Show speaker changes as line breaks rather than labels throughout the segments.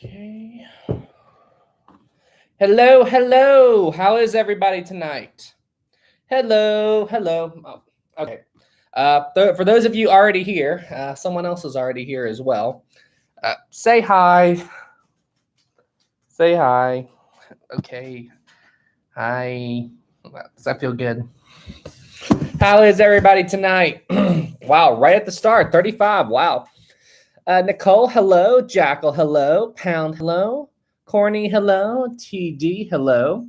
Okay. Hello, hello. How is everybody tonight? Hello, hello. Oh, okay. For those of you already here, someone else is already here as well. Say hi. Say hi. Okay. Hi. Does that feel good? How is everybody tonight? Wow, right at the start, 35. Wow. Nicole, hello. Jackal, hello. Pound, hello. Corny, hello. TD, hello.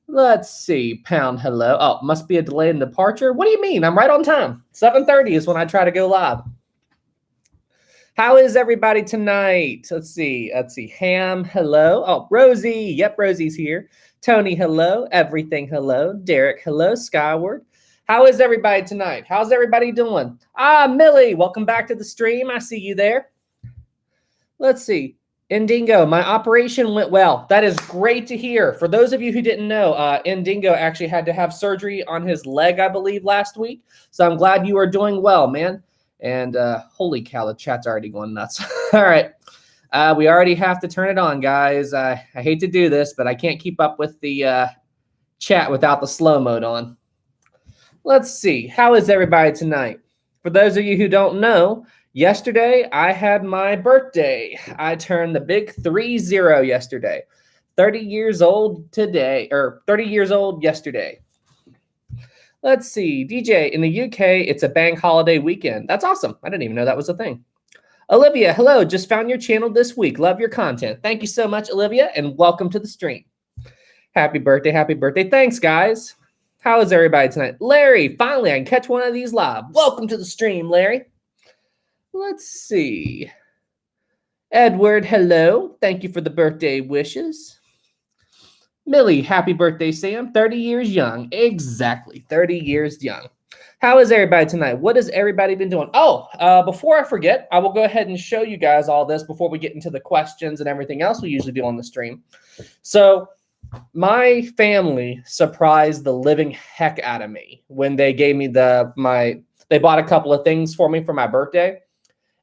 Let's see. Pound, hello. Oh, must be a delay in departure. What do you mean? I'm right on time. 7:30 is when I try to go live. How is everybody tonight? Let's see. Ham, hello. Oh, Rosie. Yep, Rosie's here. Tony, hello. Everything, hello. Derek, hello. Skyward. How is everybody tonight? How's everybody doing? Millie, welcome back to the stream. I see you there. Let's see. Indingo, my operation went well. That is great to hear. For those of you who didn't know, Indingo actually had to have surgery on his leg, I believe, last week. So I'm glad you are doing well, man. And holy cow, the chat's already going nuts. All right. We already have to turn it on, guys. I hate to do this, but I can't keep up with the chat without the slow mode on. Let's see. How is everybody tonight? For those of you who don't know, yesterday I had my birthday. I turned the big 30 yesterday. 30 years old today, or 30 years old yesterday. Let's see. DJ, in the UK, it's a bank holiday weekend. That's awesome. I didn't even know that was a thing. Olivia, hello. Just found your channel this week. Love your content. Thank you so much, Olivia, and welcome to the stream. Happy birthday. Happy birthday. Thanks, guys. How is everybody tonight? Larry, finally, I can catch one of these live. Welcome to the stream, Larry. Let's see. Edward, hello. Thank you for the birthday wishes. Millie, happy birthday, Sam. 30 years young. Exactly, 30 years young. How is everybody tonight? What has everybody been doing? Oh, before I forget, I will go ahead and show you guys all this before we get into the questions and everything else we usually do on the stream. So my family surprised the living heck out of me when they gave me they bought a couple of things for me for my birthday.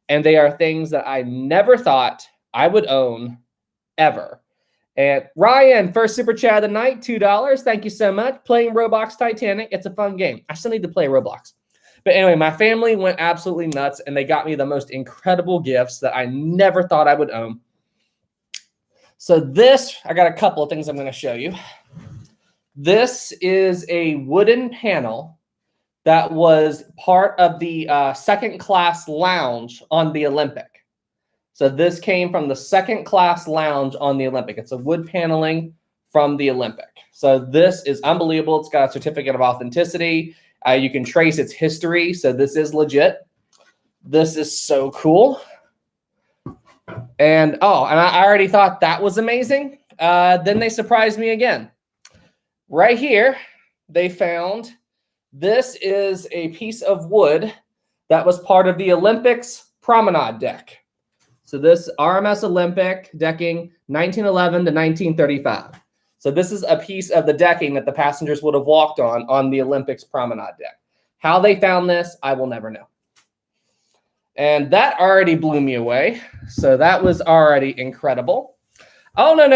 And they are things that I never thought I would own ever. And Ryan, first super chat of the night, $2. Thank you so much. Playing Roblox Titanic. It's a fun game. I still need to play Roblox. But anyway, my family went absolutely nuts and they got me the most incredible gifts that I never thought I would own. So this, I got a couple of things I'm going to show you. This is a wooden panel that was part of the second class lounge on the Olympic. So this came from the second class lounge on the Olympic. It's a wood paneling from the Olympic. So this is unbelievable. It's got a certificate of authenticity. You can trace its history. So this is legit. This is so cool. And I already thought that was amazing. Then they surprised me again. Right here, they found this is a piece of wood that was part of the Olympics promenade deck. So this RMS Olympic decking 1911 to 1935. So this is a piece of the decking that the passengers would have walked on the Olympics promenade deck. How they found this, I will never know. And that already blew me away. So that was already incredible. Oh, no.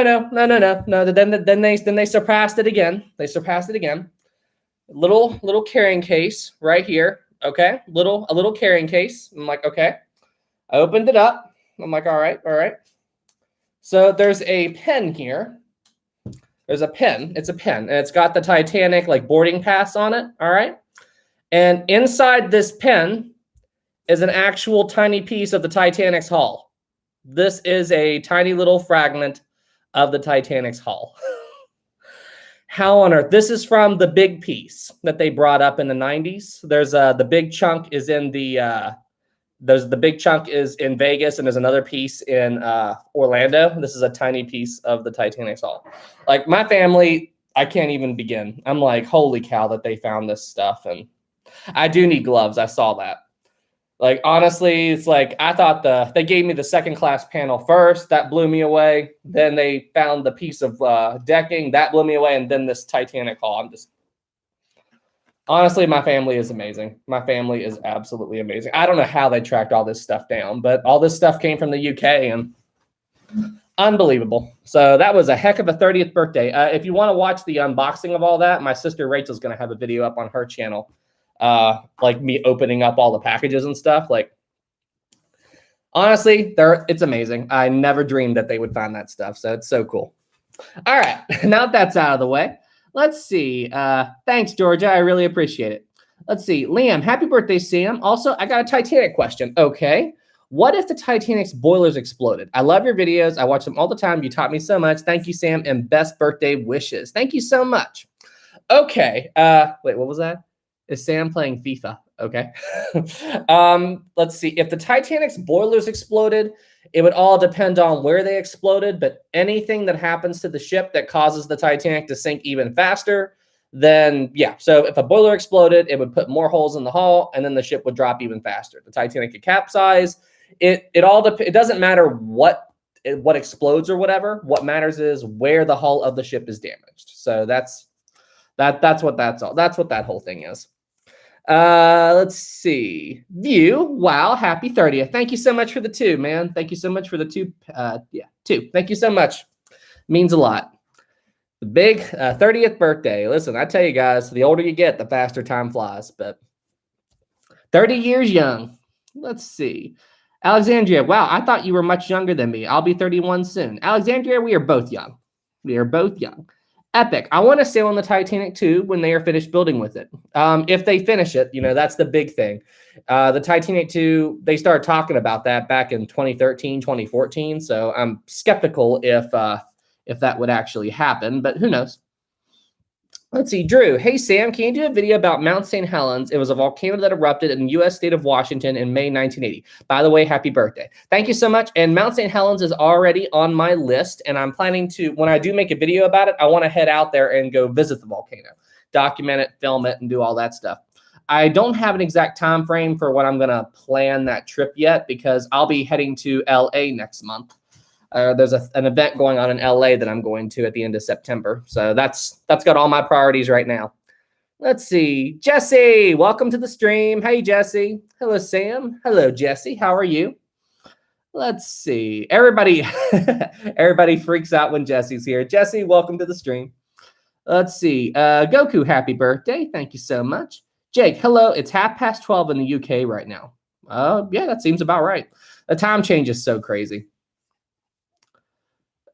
Then they surpassed it again. They surpassed it again. Little carrying case right here. Okay. A little carrying case. I'm like, okay. I opened it up. I'm like, all right. So there's a pen here. There's a pen. It's a pen. And it's got the Titanic like boarding pass on it. All right. And inside this pen is an actual tiny piece of the Titanic's hull. This is a tiny little fragment of the Titanic's hull. How on earth? This is from the big piece that they brought up in the 90s. There's the big chunk is in the big chunk is in Vegas, and there's another piece in Orlando. This is a tiny piece of the Titanic's hull. Like my family, I can't even begin. I'm like, holy cow that they found this stuff. And I do need gloves. I saw that. Like, honestly, it's like I thought they gave me the second class panel first. That blew me away. Then they found the piece of decking. That blew me away. And then this Titanic hull. Honestly, my family is amazing. My family is absolutely amazing. I don't know how they tracked all this stuff down, but all this stuff came from the UK. And Unbelievable. So that was a heck of a 30th birthday. If you want to watch the unboxing of all that, my sister Rachel's going to have a video up on her channel, like me opening up all the packages and stuff. Like, honestly, it's amazing. I never dreamed that they would find that stuff. So it's so cool. All right. Now that that's out of the way, let's see. Thanks, Georgia. I really appreciate it. Let's see. Liam, happy birthday, Sam. Also, I got a Titanic question. Okay. What if the Titanic's boilers exploded? I love your videos. I watch them all the time. You taught me so much. Thank you, Sam, and best birthday wishes. Thank you so much. Okay. Wait, what was that? Is Sam playing FIFA? Okay. Let's see. If the Titanic's boilers exploded, it would all depend on where they exploded, but anything that happens to the ship that causes the Titanic to sink even faster, then yeah. So if a boiler exploded, it would put more holes in the hull, and then the ship would drop even faster. The Titanic could capsize. It doesn't matter what explodes or whatever. What matters is where the hull of the ship is damaged. So that's what that whole thing is. Let's see. View. Wow. Happy 30th. Thank you so much for the 2, man. Thank you so much for the 2. 2. Thank you so much. Means a lot. The big 30th birthday. Listen, I tell you guys, the older you get, the faster time flies. But 30 years young. Let's see. Alexandria. Wow. I thought you were much younger than me. I'll be 31 soon. Alexandria, we are both young. We are both young. Epic. I want to sail on the Titanic too when they are finished building with it. If they finish it, that's the big thing. The Titanic 2, they started talking about that back in 2013, 2014. So I'm skeptical if that would actually happen, but who knows? Let's see. Drew. Hey, Sam, can you do a video about Mount St. Helens? It was a volcano that erupted in the U.S. state of Washington in May 1980. By the way, happy birthday. Thank you so much. And Mount St. Helens is already on my list, and I'm planning to, when I do make a video about it, I want to head out there and go visit the volcano, document it, film it, and do all that stuff. I don't have an exact time frame for when I'm going to plan that trip yet because I'll be heading to L.A. next month. There's an event going on in LA that I'm going to at the end of September. So that's got all my priorities right now. Let's see. Jesse, welcome to the stream. Hey, Jesse. Hello, Sam. Hello, Jesse. How are you? Let's see. Everybody freaks out when Jesse's here. Jesse, welcome to the stream. Let's see. Goku, happy birthday. Thank you so much. Jake, hello. It's 12:30 in the UK right now. Yeah, that seems about right. The time change is so crazy.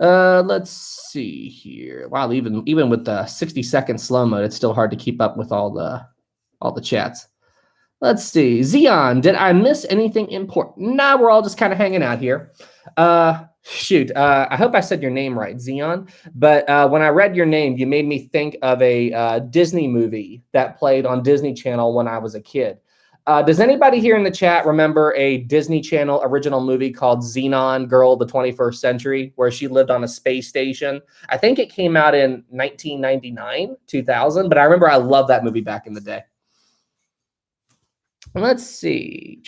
Let's see here. Wow, even with the 60-second slow mode, it's still hard to keep up with all the chats. Let's see. Xeon, did I miss anything important? Nah, we're all just kind of hanging out here. Shoot. I hope I said your name right, Xeon. But when I read your name, you made me think of a Disney movie that played on Disney Channel when I was a kid. Does anybody here in the chat remember a Disney Channel original movie called Xenon Girl of the 21st Century, where she lived on a space station? I think it came out in 1999, 2000, but I remember I loved that movie back in the day. Let's see.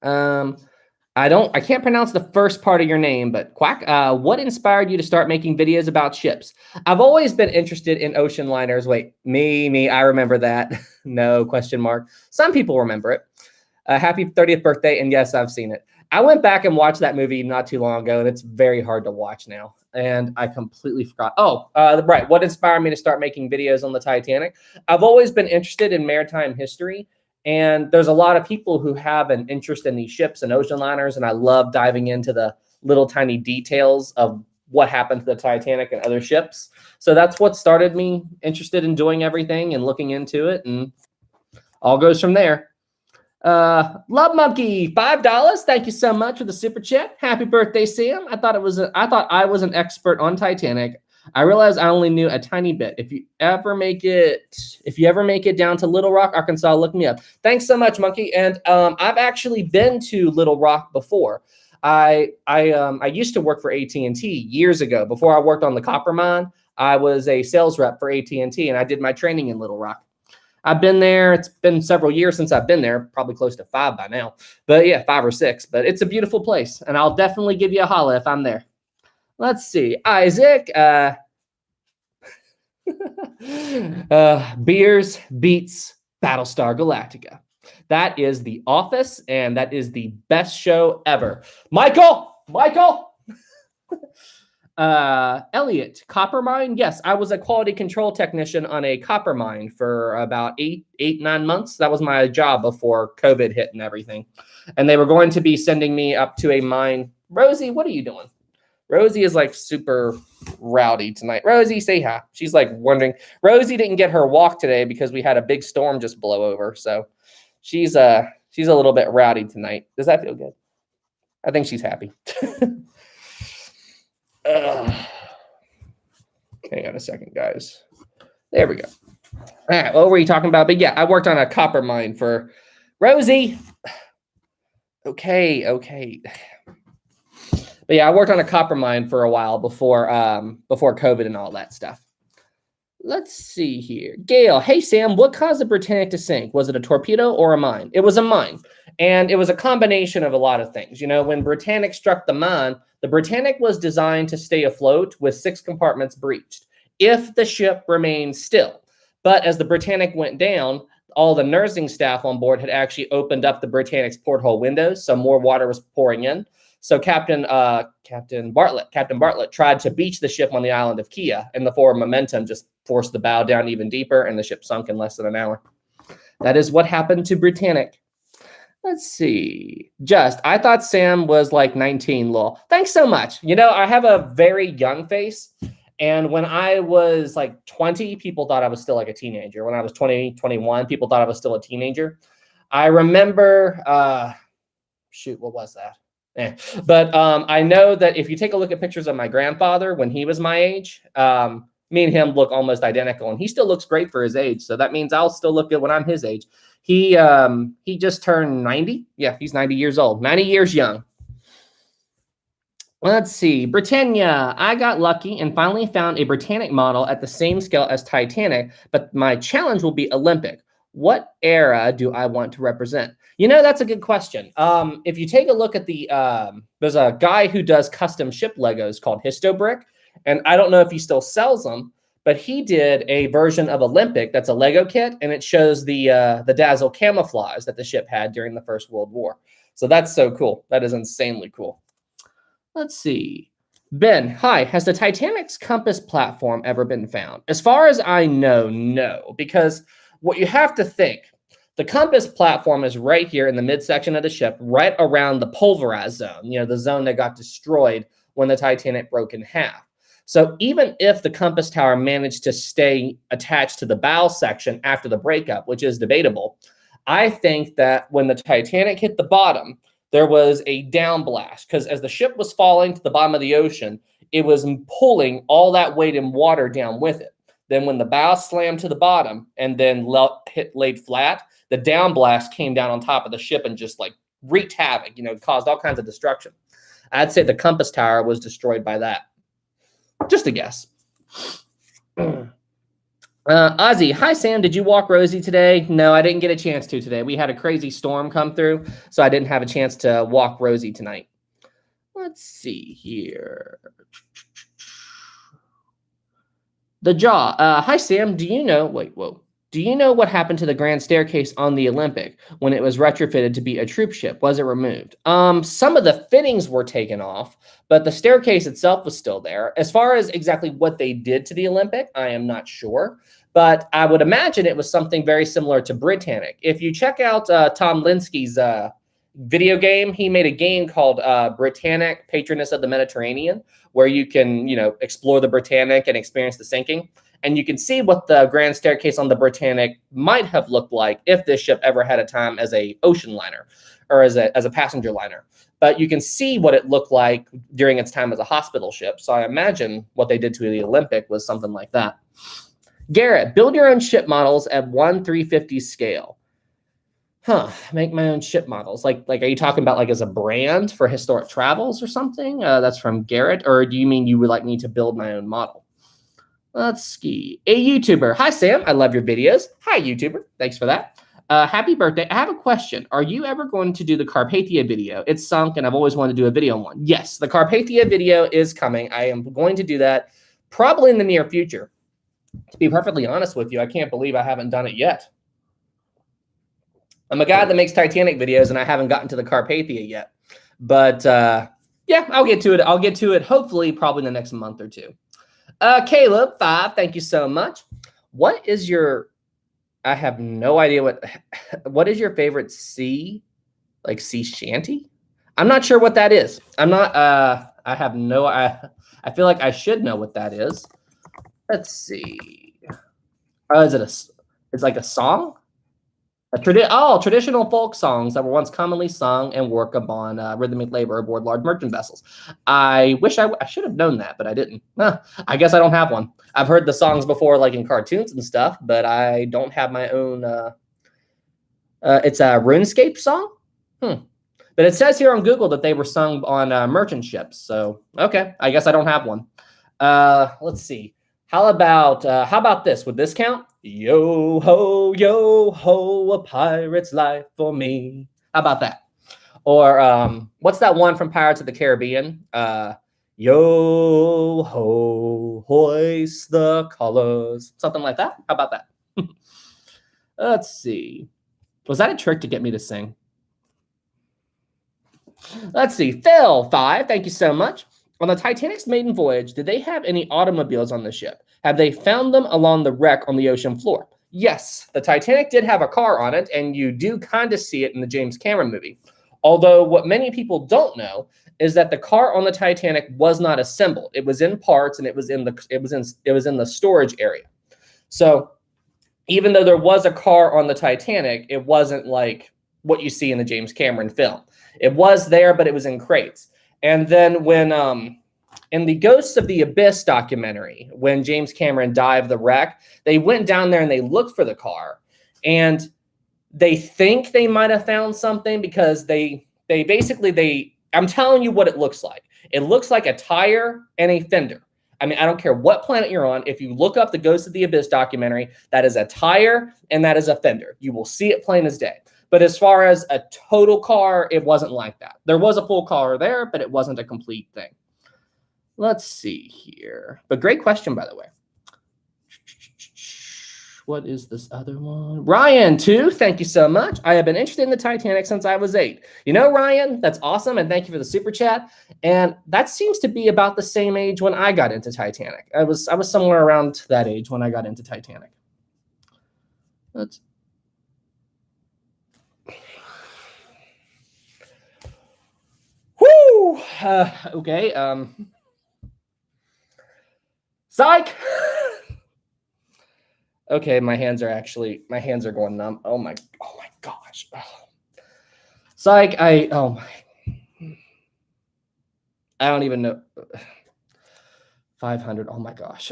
I can't pronounce the first part of your name, but Quack, what inspired you to start making videos about ships? I've always been interested in ocean liners. Wait, me, I remember that. No, question mark. Some people remember it. Happy 30th birthday, and yes, I've seen it. I went back and watched that movie not too long ago, and it's very hard to watch now, and I completely forgot. Right, what inspired me to start making videos on the Titanic? I've always been interested in maritime history, and there's a lot of people who have an interest in these ships and ocean liners, and I love diving into the little tiny details of what happened to the Titanic and other ships. So that's what started me interested in doing everything and looking into it, and all goes from there. Love Monkey, $5. Thank you so much for the super chat. Happy birthday, Sam. I thought I was an expert on Titanic. I realized I only knew a tiny bit. If you ever make it down to Little Rock, Arkansas, look me up. Thanks so much, Monkey. And I've actually been to Little Rock before. I used to work for AT&T years ago. Before I worked on the copper mine, I was a sales rep for AT&T, and I did my training in Little Rock. I've been there. It's been several years since I've been there, probably close to 5 by now. But yeah, 5 or 6. But it's a beautiful place, and I'll definitely give you a holla if I'm there. Let's see. Isaac. Beers beats Battlestar Galactica. That is The Office, and that is the best show ever. Michael! Elliot, copper mine. Yes, I was a quality control technician on a copper mine for about 9 months. That was my job before COVID hit and everything. And they were going to be sending me up to a mine. Rosie, what are you doing? Rosie is like super rowdy tonight. Rosie, say hi. She's like wondering. Rosie didn't get her walk today because we had a big storm just blow over. So she's a little bit rowdy tonight. Does that feel good? I think she's happy. Hang on a second, guys. There we go. All right, what were you talking about? But yeah, I worked on a copper mine for Rosie. Okay. But yeah, I worked on a copper mine for a while before COVID and all that stuff. Let's see here. Gail, hey Sam, what caused the Britannic to sink? Was it a torpedo or a mine? It was a mine. And it was a combination of a lot of things. You know, when Britannic struck the mine, the Britannic was designed to stay afloat with 6 compartments breached if the ship remained still. But as the Britannic went down, all the nursing staff on board had actually opened up the Britannic's porthole windows, so more water was pouring in. So Captain Bartlett tried to beach the ship on the island of Kia, and the forward momentum just forced the bow down even deeper, and the ship sunk in less than an hour. That is what happened to Britannic. Let's see. I thought Sam was like 19, lol. Thanks so much. You know, I have a very young face, and when I was like 20, people thought I was still like a teenager. When I was 20, 21, people thought I was still a teenager. I remember, what was that? But I know that if you take a look at pictures of my grandfather when he was my age, me and him look almost identical, and he still looks great for his age. So that means I'll still look good when I'm his age. He just turned 90. Yeah, he's 90 years old, 90 years young. Let's see. Britannia, I got lucky and finally found a Britannic model at the same scale as Titanic, but my challenge will be Olympic. What era do I want to represent? You know, that's a good question. If you take a look at there's a guy who does custom ship Legos called Histobrick, and I don't know if he still sells them, but he did a version of Olympic that's a Lego kit, and it shows the dazzle camouflage that the ship had during the First World War. So that's so cool. That is insanely cool. Let's see. Ben, hi. Has the Titanic's compass platform ever been found? As far as I know, no, because what you have to think, the compass platform is right here in the midsection of the ship, right around the pulverized zone, you know, the zone that got destroyed when the Titanic broke in half. So even if the compass tower managed to stay attached to the bow section after the breakup, which is debatable, I think that when the Titanic hit the bottom, there was a down blast, because as the ship was falling to the bottom of the ocean, it was pulling all that weight and water down with it. Then when the bow slammed to the bottom and then laid flat, the down blast came down on top of the ship and just like wreaked havoc, you know, caused all kinds of destruction. I'd say the compass tower was destroyed by that. Just a guess. Ozzy, hi Sam, did you walk Rosie today? No, I didn't get a chance to today. We had a crazy storm come through, so I didn't have a chance to walk Rosie tonight. Let's see here. The Jaw. Hi Sam, do you know what happened to the grand staircase on the Olympic when it was retrofitted to be a troop ship? Was it removed? Some of the fittings were taken off, but the staircase itself was still there. As far as exactly what they did to the Olympic, I am not sure, but I would imagine it was something very similar to Britannic. If you check out Tom Linsky's video game, he made a game called Britannic, Patroness of the Mediterranean, where you can, you know, explore the Britannic and experience the sinking. And you can see what the grand staircase on the Britannic might have looked like if this ship ever had a time as a ocean liner or as a passenger liner. But you can see what it looked like during its time as a hospital ship. So I imagine what they did to the Olympic was something like that. Garrett, build your own ship models at 1/350 scale. Make my own ship models. Like, are you talking about like as a brand for historic travels or something? That's from Garrett. Or do you mean you would like me to build my own model? Let's see. A YouTuber. Hi, Sam. I love your videos. Hi, YouTuber. Thanks for that. Happy birthday. I have a question. Are you ever going to do the Carpathia video? It's sunk, and I've always wanted to do a video on one. Yes, the Carpathia video is coming. I am going to do that probably in the near future. To be perfectly honest with you, I can't believe I haven't done it yet. I'm a guy that makes Titanic videos, and I haven't gotten to the Carpathia yet. But, Yeah, I'll get to it. I'll get to it hopefully probably in the next month or two. Caleb, 5, thank you so much. What is your, I have no idea what is your favorite sea shanty? I'm not sure what that is. I have no, I feel like I should know what that is. Let's see. Is it it's like a song? Traditional folk songs that were once commonly sung and work upon rhythmic labor aboard large merchant vessels. I wish I should have known that, but I didn't. I guess I don't have one. I've heard the songs before, like in cartoons and stuff, but I don't have my own. It's a RuneScape song. But it says here on Google that they were sung on merchant ships. So, okay, I guess I don't have one. Let's see. How about this? Would this count? Yo ho, a pirate's life for me. How about that? Or what's that one from Pirates of the Caribbean? Yo ho, hoist the colors. Something like that. How about that? Let's see. Was that a trick to get me to sing? Let's see. Phil, 5. Thank you so much. On the Titanic's maiden voyage, did they have any automobiles on the ship? Have they found them along the wreck on the ocean floor? Yes, the Titanic did have a car on it, and you do kind of see it in the James Cameron movie. Although what many people don't know is that the car on the Titanic was not assembled. It was in parts, and it was in the storage area. So even though there was a car on the Titanic, it wasn't like what you see in the James Cameron film. It was there, but it was in crates. And then when in the Ghosts of the Abyss documentary, when James Cameron dived the wreck, they went down there and they looked for the car. And they think they might have found something because I'm telling you what it looks like. It looks like a tire and a fender. I mean, I don't care what planet you're on. If you look up the Ghosts of the Abyss documentary, that is a tire and that is a fender. You will see it plain as day. But as far as a total car, it wasn't like that. There was a full car there, but it wasn't a complete thing. Let's see here. But great question, by the way. What is this other one? Ryan, 2, thank you so much. I have been interested in the Titanic since I was 8. You know, Ryan, that's awesome, and thank you for the super chat. And that seems to be about the same age when I got into Titanic. I was somewhere around that age when I got into Titanic. Woo! Okay. Psych! Okay, my hands are going numb. Oh my gosh. Psych, I don't even know. 500, oh my gosh.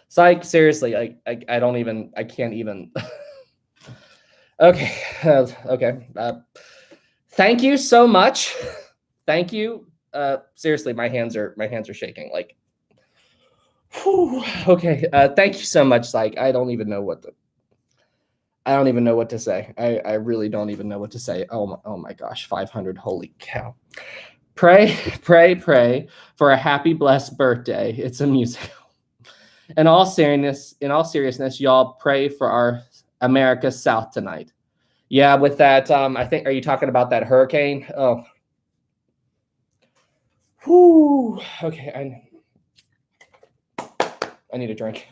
Psych, seriously, I can't even. Okay, okay. Thank you so much. Thank you. Seriously, my hands are shaking. Like, whew, okay. Thank you so much, Psych. I don't even know what to say. I really don't even know what to say. Oh my gosh, 500. Holy cow. Pray for a happy, blessed birthday. It's a musical. In all seriousness, y'all pray for our America South tonight. Yeah, with that, I think, are you talking about that hurricane? Oh. Whew. Okay, I need a drink.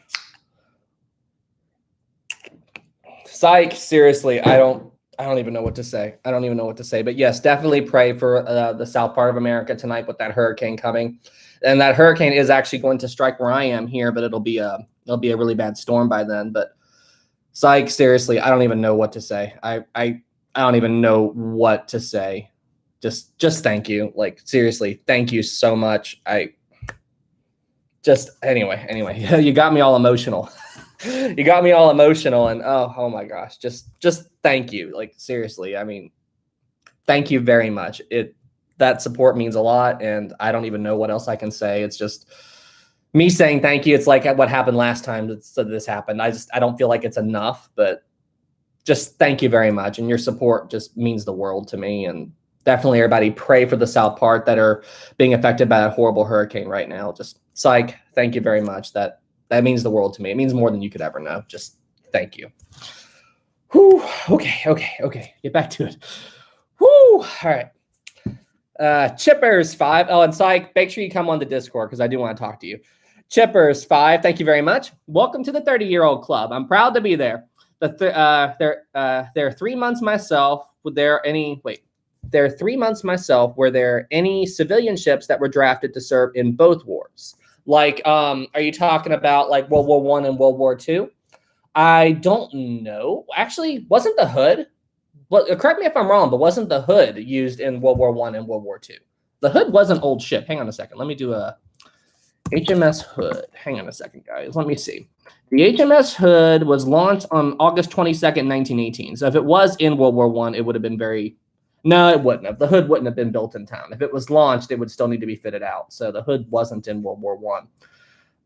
Psych, seriously, I don't even know what to say. I don't even know what to say. But yes, definitely pray for the south part of America tonight with that hurricane coming. And that hurricane is actually going to strike where I am here, but it'll be a really bad storm by then. But Psych, seriously, I don't even know what to say. I don't even know what to say. Just thank you. Like, seriously, thank you so much. Anyway, you got me all emotional. You got me all emotional, and oh my gosh, just thank you. Like, seriously, I mean, thank you very much. That support means a lot, and I don't even know what else I can say. It's just me saying thank you. It's like what happened last time that this happened. I don't feel like it's enough, but just thank you very much, and your support just means the world to me. And definitely, everybody pray for the south part that are being affected by a horrible hurricane right now. Just Psych, thank you very much. That means the world to me. It means more than you could ever know. Just thank you. Whew. Okay. Get back to it. Whew. All right. Chippers 5. Oh, and Psych, make sure you come on the Discord because I do want to talk to you. Chippers 5, thank you very much. Welcome to the 30-year-old club. I'm proud to be there. There 3 months myself. Were there any? Wait, there 3 months myself. Were there any civilian ships that were drafted to serve in both wars? Like, are you talking about like World War I and World War II? I don't know. Actually, wasn't the hood? Well, correct me if I'm wrong, but wasn't the hood used in World War I and World War II? The hood was an old ship. Hang on a second. Let me do a HMS Hood. Hang on a second, guys. Let me see. The HMS Hood was launched on August 22nd, 1918. So if it was in World War I, it would have been very... No, it wouldn't have. The hood wouldn't have been built in town. If it was launched, it would still need to be fitted out. So the hood wasn't in World War I.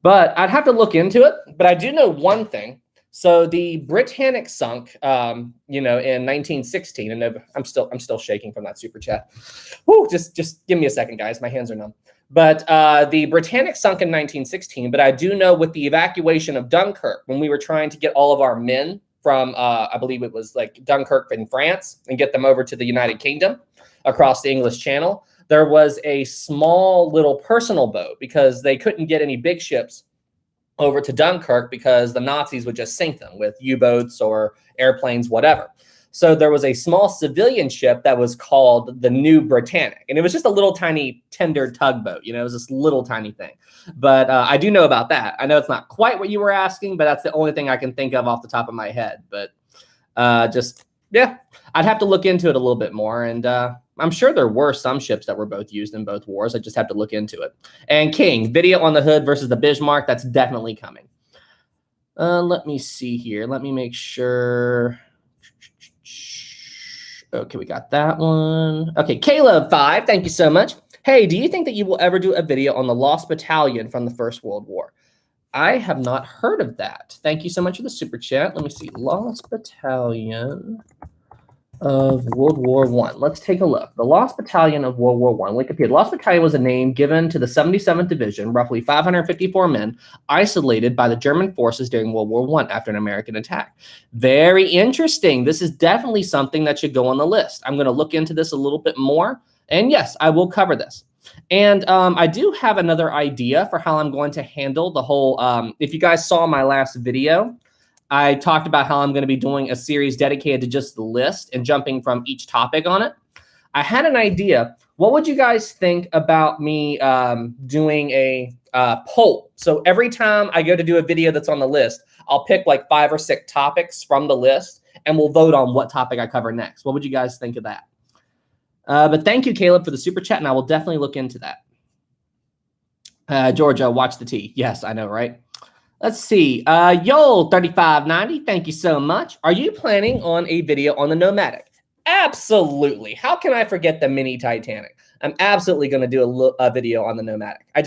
But I'd have to look into it. But I do know one thing. So the Britannic sunk, in 1916, and I'm still shaking from that super chat. Whew, just give me a second, guys. My hands are numb. But the Britannic sunk in 1916. But I do know with the evacuation of Dunkirk, when we were trying to get all of our men from, I believe it was like Dunkirk in France, and get them over to the United Kingdom across the English Channel, there was a small little personal boat because they couldn't get any big ships over to Dunkirk because the Nazis would just sink them with U-boats or airplanes, whatever. So there was a small civilian ship that was called the New Britannic. And it was just a little tiny tender tugboat. It was this little tiny thing. But I do know about that. I know it's not quite what you were asking, but that's the only thing I can think of off the top of my head. But yeah, I'd have to look into it a little bit more. And I'm sure there were some ships that were both used in both wars. I just have to look into it. And King, video on the hood versus the Bismarck, that's definitely coming. Let me see here. Let me make sure. Okay, we got that one. Okay, Caleb 5, thank you so much. Hey, do you think that you will ever do a video on the Lost Battalion from the First World War? I have not heard of that. Thank you so much for the super chat. Let me see. Lost Battalion of World War I. Let's take a look. The Lost Battalion of World War I. Wikipedia. Lost Battalion was a name given to the 77th Division, roughly 554 men, isolated by the German forces during World War I after an American attack. Very interesting. This is definitely something that should go on the list. I'm going to look into this a little bit more. And yes, I will cover this. And I do have another idea for how I'm going to handle the whole, if you guys saw my last video, I talked about how I'm going to be doing a series dedicated to just the list and jumping from each topic on it. I had an idea. What would you guys think about me doing a poll? So every time I go to do a video that's on the list, I'll pick like 5 or 6 topics from the list, and we'll vote on what topic I cover next. What would you guys think of that? But thank you, Caleb, for the super chat, and I will definitely look into that. Georgia, watch the tea. Yes, I know, right? Let's see. Yo3590, thank you so much. Are you planning on a video on the Nomadic? Absolutely. How can I forget the mini Titanic? I'm absolutely going to do a video on the Nomadic. I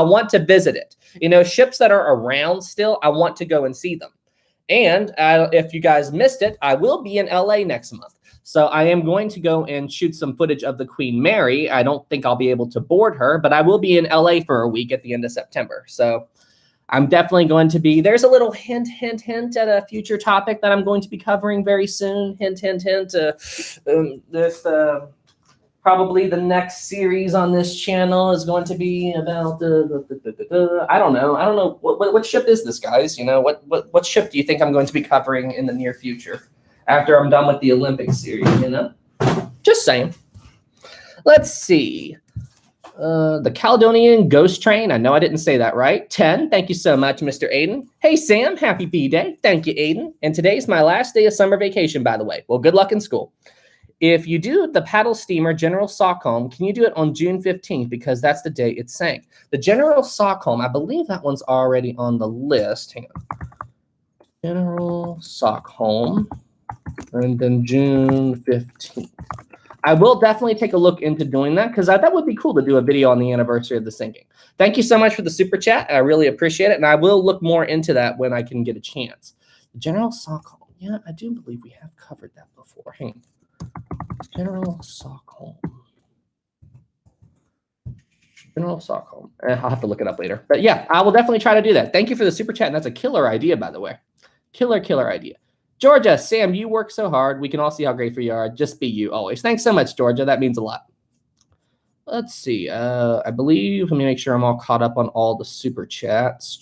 want to visit it. Ships that are around still, I want to go and see them. And if you guys missed it, I will be in LA next month. So I am going to go and shoot some footage of the Queen Mary. I don't think I'll be able to board her, but I will be in LA for a week at the end of September. So I'm definitely going to be, there's a little hint at a future topic that I'm going to be covering very soon. Hint. Probably the next series on this channel is going to be about I don't know. What ship is this, guys? What ship do you think I'm going to be covering in the near future after I'm done with the Olympic series, Just saying. Let's see. The Caledonian Ghost Train. I know I didn't say that right. 10. Thank you so much, Mr. Aiden. Hey, Sam. Happy B-Day. Thank you, Aiden. And today's my last day of summer vacation, by the way. Well, good luck in school. If you do the paddle steamer General Stockholm, can you do it on June 15th? Because that's the day it sank. The General Stockholm, I believe that one's already on the list. Hang on. General Stockholm. And then June 15th. I will definitely take a look into doing that because that would be cool to do a video on the anniversary of the sinking. Thank you so much for the super chat. I really appreciate it. And I will look more into that when I can get a chance. General Stockholm. Yeah, I do believe we have covered that before. Hang on. General Stockholm. General Stockholm. I'll have to look it up later. But yeah, I will definitely try to do that. Thank you for the super chat. And that's a killer idea, by the way. Killer idea. Georgia, Sam, you work so hard. We can all see how grateful you are. Just be you always. Thanks so much, Georgia. That means a lot. Let's see. I believe, let me make sure I'm all caught up on all the super chats.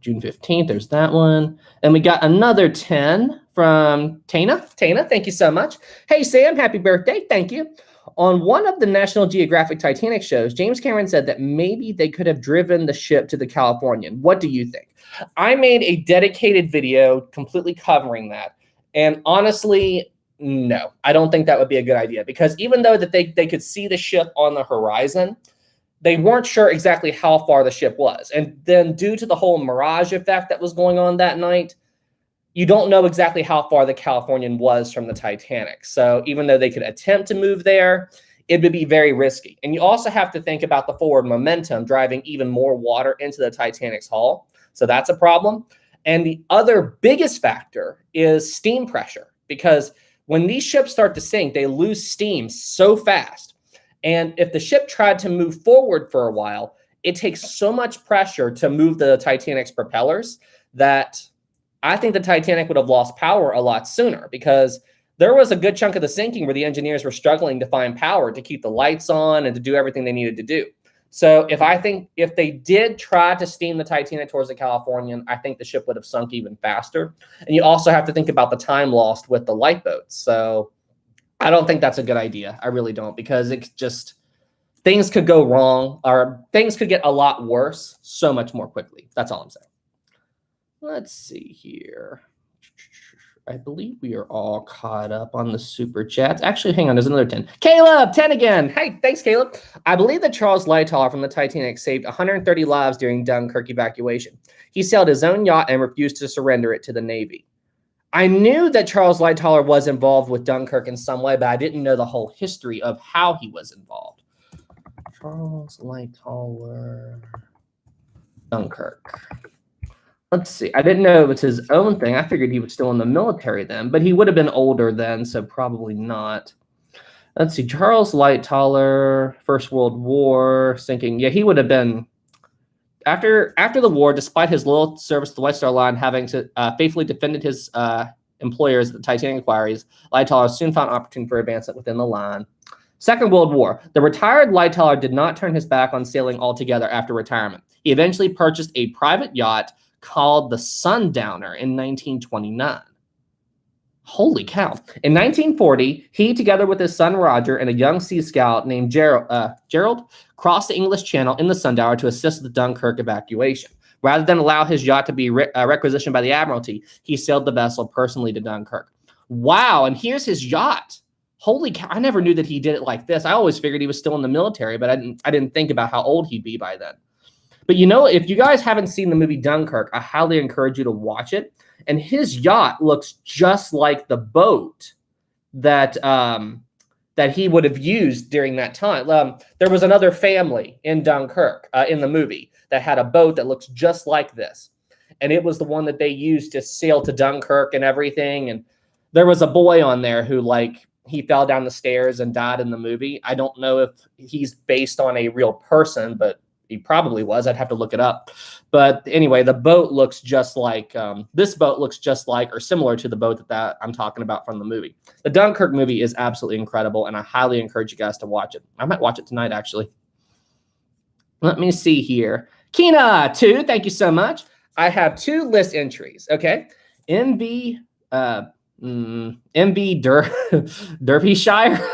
June 15th, there's that one. And we got another 10 from Tana. Tana, thank you so much. Hey, Sam, happy birthday. Thank you. On one of the National Geographic Titanic shows, James Cameron said that maybe they could have driven the ship to the Californian. What do you think? I made a dedicated video completely covering that. And honestly, no, I don't think that would be a good idea, because even though that they could see the ship on the horizon, they weren't sure exactly how far the ship was. And then due to the whole mirage effect that was going on that night, you don't know exactly how far the Californian was from the Titanic. So even though they could attempt to move there, it would be very risky. And you also have to think about the forward momentum driving even more water into the Titanic's hull. So that's a problem. And the other biggest factor is steam pressure, because when these ships start to sink, they lose steam so fast. And if the ship tried to move forward for a while, it takes so much pressure to move the Titanic's propellers that I think the Titanic would have lost power a lot sooner, because there was a good chunk of the sinking where the engineers were struggling to find power to keep the lights on and to do everything they needed to do. So if they did try to steam the Titanic towards the Californian, I think the ship would have sunk even faster. And you also have to think about the time lost with the lifeboats. So I don't think that's a good idea. I really don't, because it just, things could go wrong, or things could get a lot worse so much more quickly. That's all I'm saying. Let's see here. I believe we are all caught up on the super chats. Actually, hang on, there's another 10. Caleb, 10 again. Hey, thanks, Caleb. I believe that Charles Lightoller from the Titanic saved 130 lives during Dunkirk evacuation. He sailed his own yacht and refused to surrender it to the Navy. I knew that Charles Lightoller was involved with Dunkirk in some way, but I didn't know the whole history of how he was involved. Charles Lightoller, Dunkirk. Let's see. I didn't know it was his own thing. I figured he was still in the military then, but he would have been older then, so probably not. Let's see. Charles Lightoller, First World War, sinking. Yeah, he would have been, after the war, despite his loyal service to the White Star Line, having to faithfully defended his employers, the Titanic inquiries, Lightoller soon found opportunity for advancement within the line. Second World War. The retired Lightoller did not turn his back on sailing altogether after retirement. He eventually purchased a private yacht called the Sundowner in 1929. Holy cow. In 1940, he, together with his son Roger and a young sea scout named Gerald, crossed the English Channel in the Sundowner to assist the Dunkirk evacuation. Rather than allow his yacht to be requisitioned by the Admiralty, he sailed the vessel personally to Dunkirk. Wow, and here's his yacht. Holy cow, I never knew that he did it like this. I always figured he was still in the military, but I didn't think about how old he'd be by then. But you know, if you guys haven't seen the movie Dunkirk, I highly encourage you to watch it. And his yacht looks just like the boat that he would have used during that time. There was another family in Dunkirk in the movie that had a boat that looks just like this. And it was the one that they used to sail to Dunkirk and everything. And there was a boy on there who, like, he fell down the stairs and died in the movie. I don't know if he's based on a real person, but he probably was. I'd have to look it up. But anyway, the boat looks just like, this boat looks just like or similar to the boat that I'm talking about from the movie. The Dunkirk movie is absolutely incredible, and I highly encourage you guys to watch it. I might watch it tonight, actually. Let me see here. Kina, 2, thank you so much. I have 2 list entries, okay? MB Derbyshire.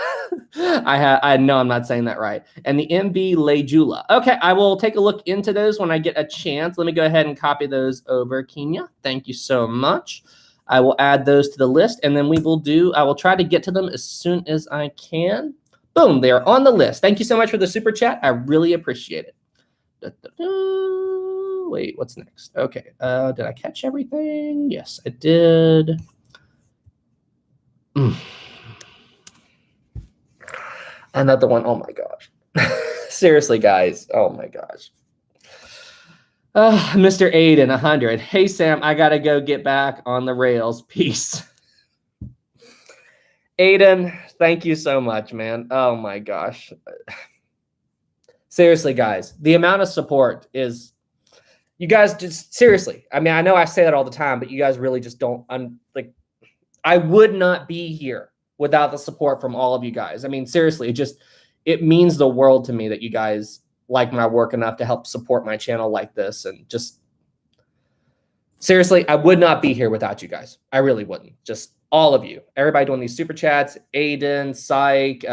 I know I'm not saying that right. And the MB Lejula. Okay, I will take a look into those when I get a chance. Let me go ahead and copy those over, Kenya. Thank you so much. I will add those to the list, and then I will try to get to them as soon as I can. Boom, they're on the list. Thank you so much for the super chat. I really appreciate it. Wait, what's next? Okay, did I catch everything? Yes, I did. Another one. Oh my gosh. Seriously, guys. Oh my gosh. Mr. Aiden, 100. Hey, Sam, I got to go get back on the rails. Peace. Aiden, thank you so much, man. Oh my gosh. Seriously, guys, the amount of support is, you guys just, seriously. I mean, I know I say that all the time, but you guys really just don't, I would not be here without the support from all of you guys. I mean, seriously, it means the world to me that you guys like my work enough to help support my channel like this. And just seriously, I would not be here without you guys. I really wouldn't. Just all of you, everybody doing these super chats, Aiden, Syke,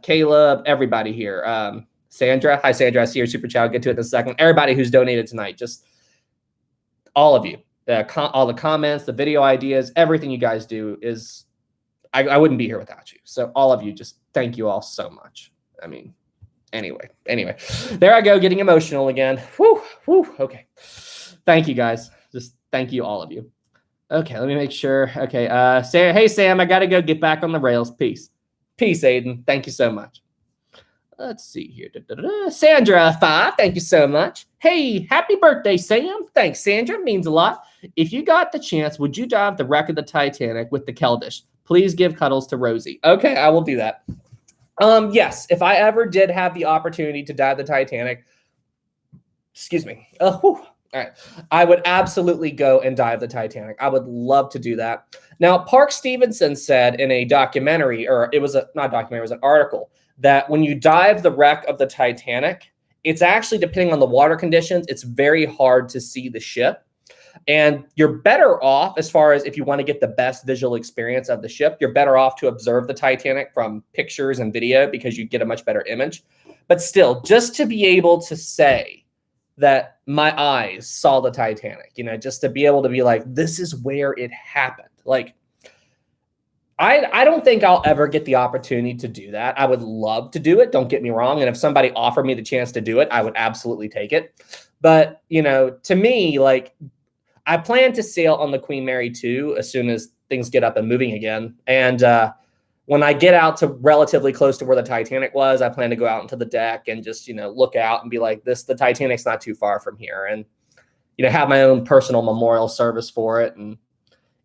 Caleb, everybody here. Sandra, hi Sandra, I see your super chat. I'll get to it in a second. Everybody who's donated tonight, just all of you, all the comments, the video ideas, everything you guys do is, I wouldn't be here without you. So all of you, just thank you all so much. I mean, anyway, there I go, getting emotional again. Whew, okay. Thank you guys. Just thank you, all of you. Okay, let me make sure. Okay, Sam, hey Sam, I gotta go get back on the rails. Peace, Aiden. Thank you so much. Let's see here. Sandra 5, thank you so much. Hey, happy birthday, Sam. Thanks, Sandra. Means a lot. If you got the chance, would you dive the wreck of the Titanic with the Keldysh? Please give cuddles to Rosie. Okay, I will do that. Yes, if I ever did have the opportunity to dive the Titanic, excuse me. All right. I would absolutely go and dive the Titanic. I would love to do that. Now, Park Stevenson said in a documentary, or it was not a documentary, it was an article, that when you dive the wreck of the Titanic, it's actually, depending on the water conditions, it's very hard to see the ship. And you're better off, as far as if you want to get the best visual experience of the ship, you're better off to observe the Titanic from pictures and video because you get a much better image. But still, just to be able to say that my eyes saw the Titanic, you know, just to be able to be like, this is where it happened. Like, I don't think I'll ever get the opportunity to do that. I would love to do it. Don't get me wrong. And if somebody offered me the chance to do it, I would absolutely take it. But, you know, to me, like, I plan to sail on the Queen Mary 2 as soon as things get up and moving again. And when I get out to relatively close to where the Titanic was, I plan to go out into the deck and just, you know, look out and be like, the Titanic's not too far from here. And, you know, have my own personal memorial service for it. And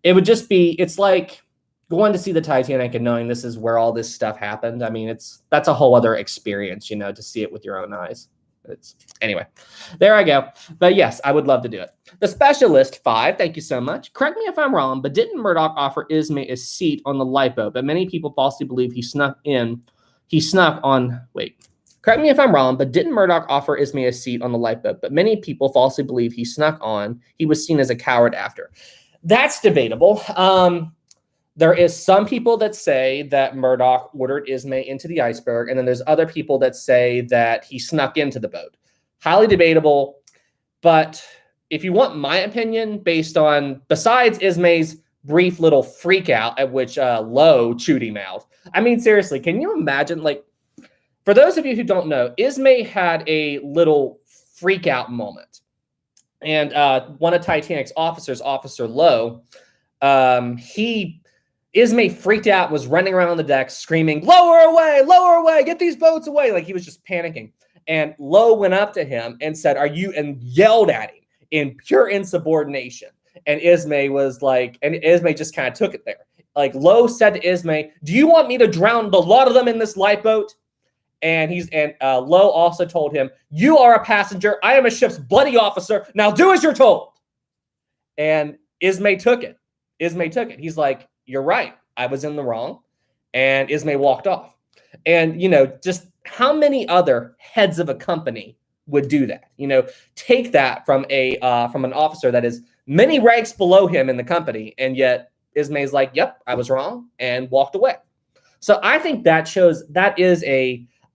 it would just be, it's like going to see the Titanic and knowing this is where all this stuff happened. I mean, that's a whole other experience, you know, to see it with your own eyes. Anyway, there I go. But yes, I would love to do it. The Specialist 5, thank you so much. Correct me if I'm wrong, but didn't Murdoch offer Ismay a seat on the lifeboat? But many people falsely believe correct me if I'm wrong, but didn't Murdoch offer Ismay a seat on the lifeboat? But many people falsely believe he snuck on. He was seen as a coward after. That's debatable. There is some people that say that Murdoch ordered Ismay into the iceberg, and then there's other people that say that he snuck into the boat. Highly debatable, but if you want my opinion, based on, besides Ismay's brief little freak out at which Lowe chewed him out, I mean, seriously, can you imagine, like, for those of you who don't know, Ismay had a little freak out moment. And one of Titanic's officers, Officer Lowe, Ismay freaked out, was running around the deck screaming, lower away, get these boats away. Like, he was just panicking. And Lowe went up to him and said, and yelled at him in pure insubordination. And Ismay was like, and Ismay just kind of took it there. Like, Lowe said to Ismay, do you want me to drown the lot of them in this lifeboat? And Lowe also told him, you are a passenger. I am a ship's bloody officer. Now do as you're told. And Ismay took it. He's like, you're right. I was in the wrong. And Ismay walked off. And, you know, just how many other heads of a company would do that? You know, take that from an officer that is many ranks below him in the company. And yet Ismay's like, yep, I was wrong, and walked away. So I think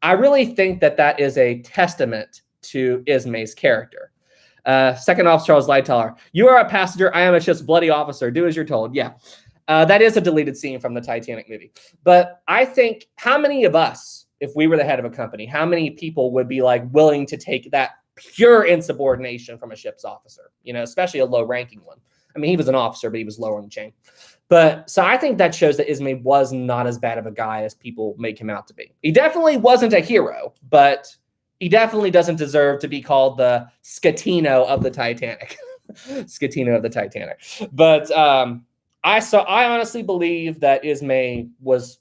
I really think that is a testament to Ismay's character. Second Officer Charles Lightoller, you are a passenger. I am a ship's bloody officer. Do as you're told. Yeah. That is a deleted scene from the Titanic movie. But I think, how many of us, if we were the head of a company, how many people would be like willing to take that pure insubordination from a ship's officer, you know, especially a low ranking one? I mean, he was an officer, but he was lower in the chain. But so I think that shows that Ismay was not as bad of a guy as people make him out to be. He definitely wasn't a hero, but he definitely doesn't deserve to be called the Scatino of the Titanic. Scatino of the Titanic. But I honestly believe that Ismay was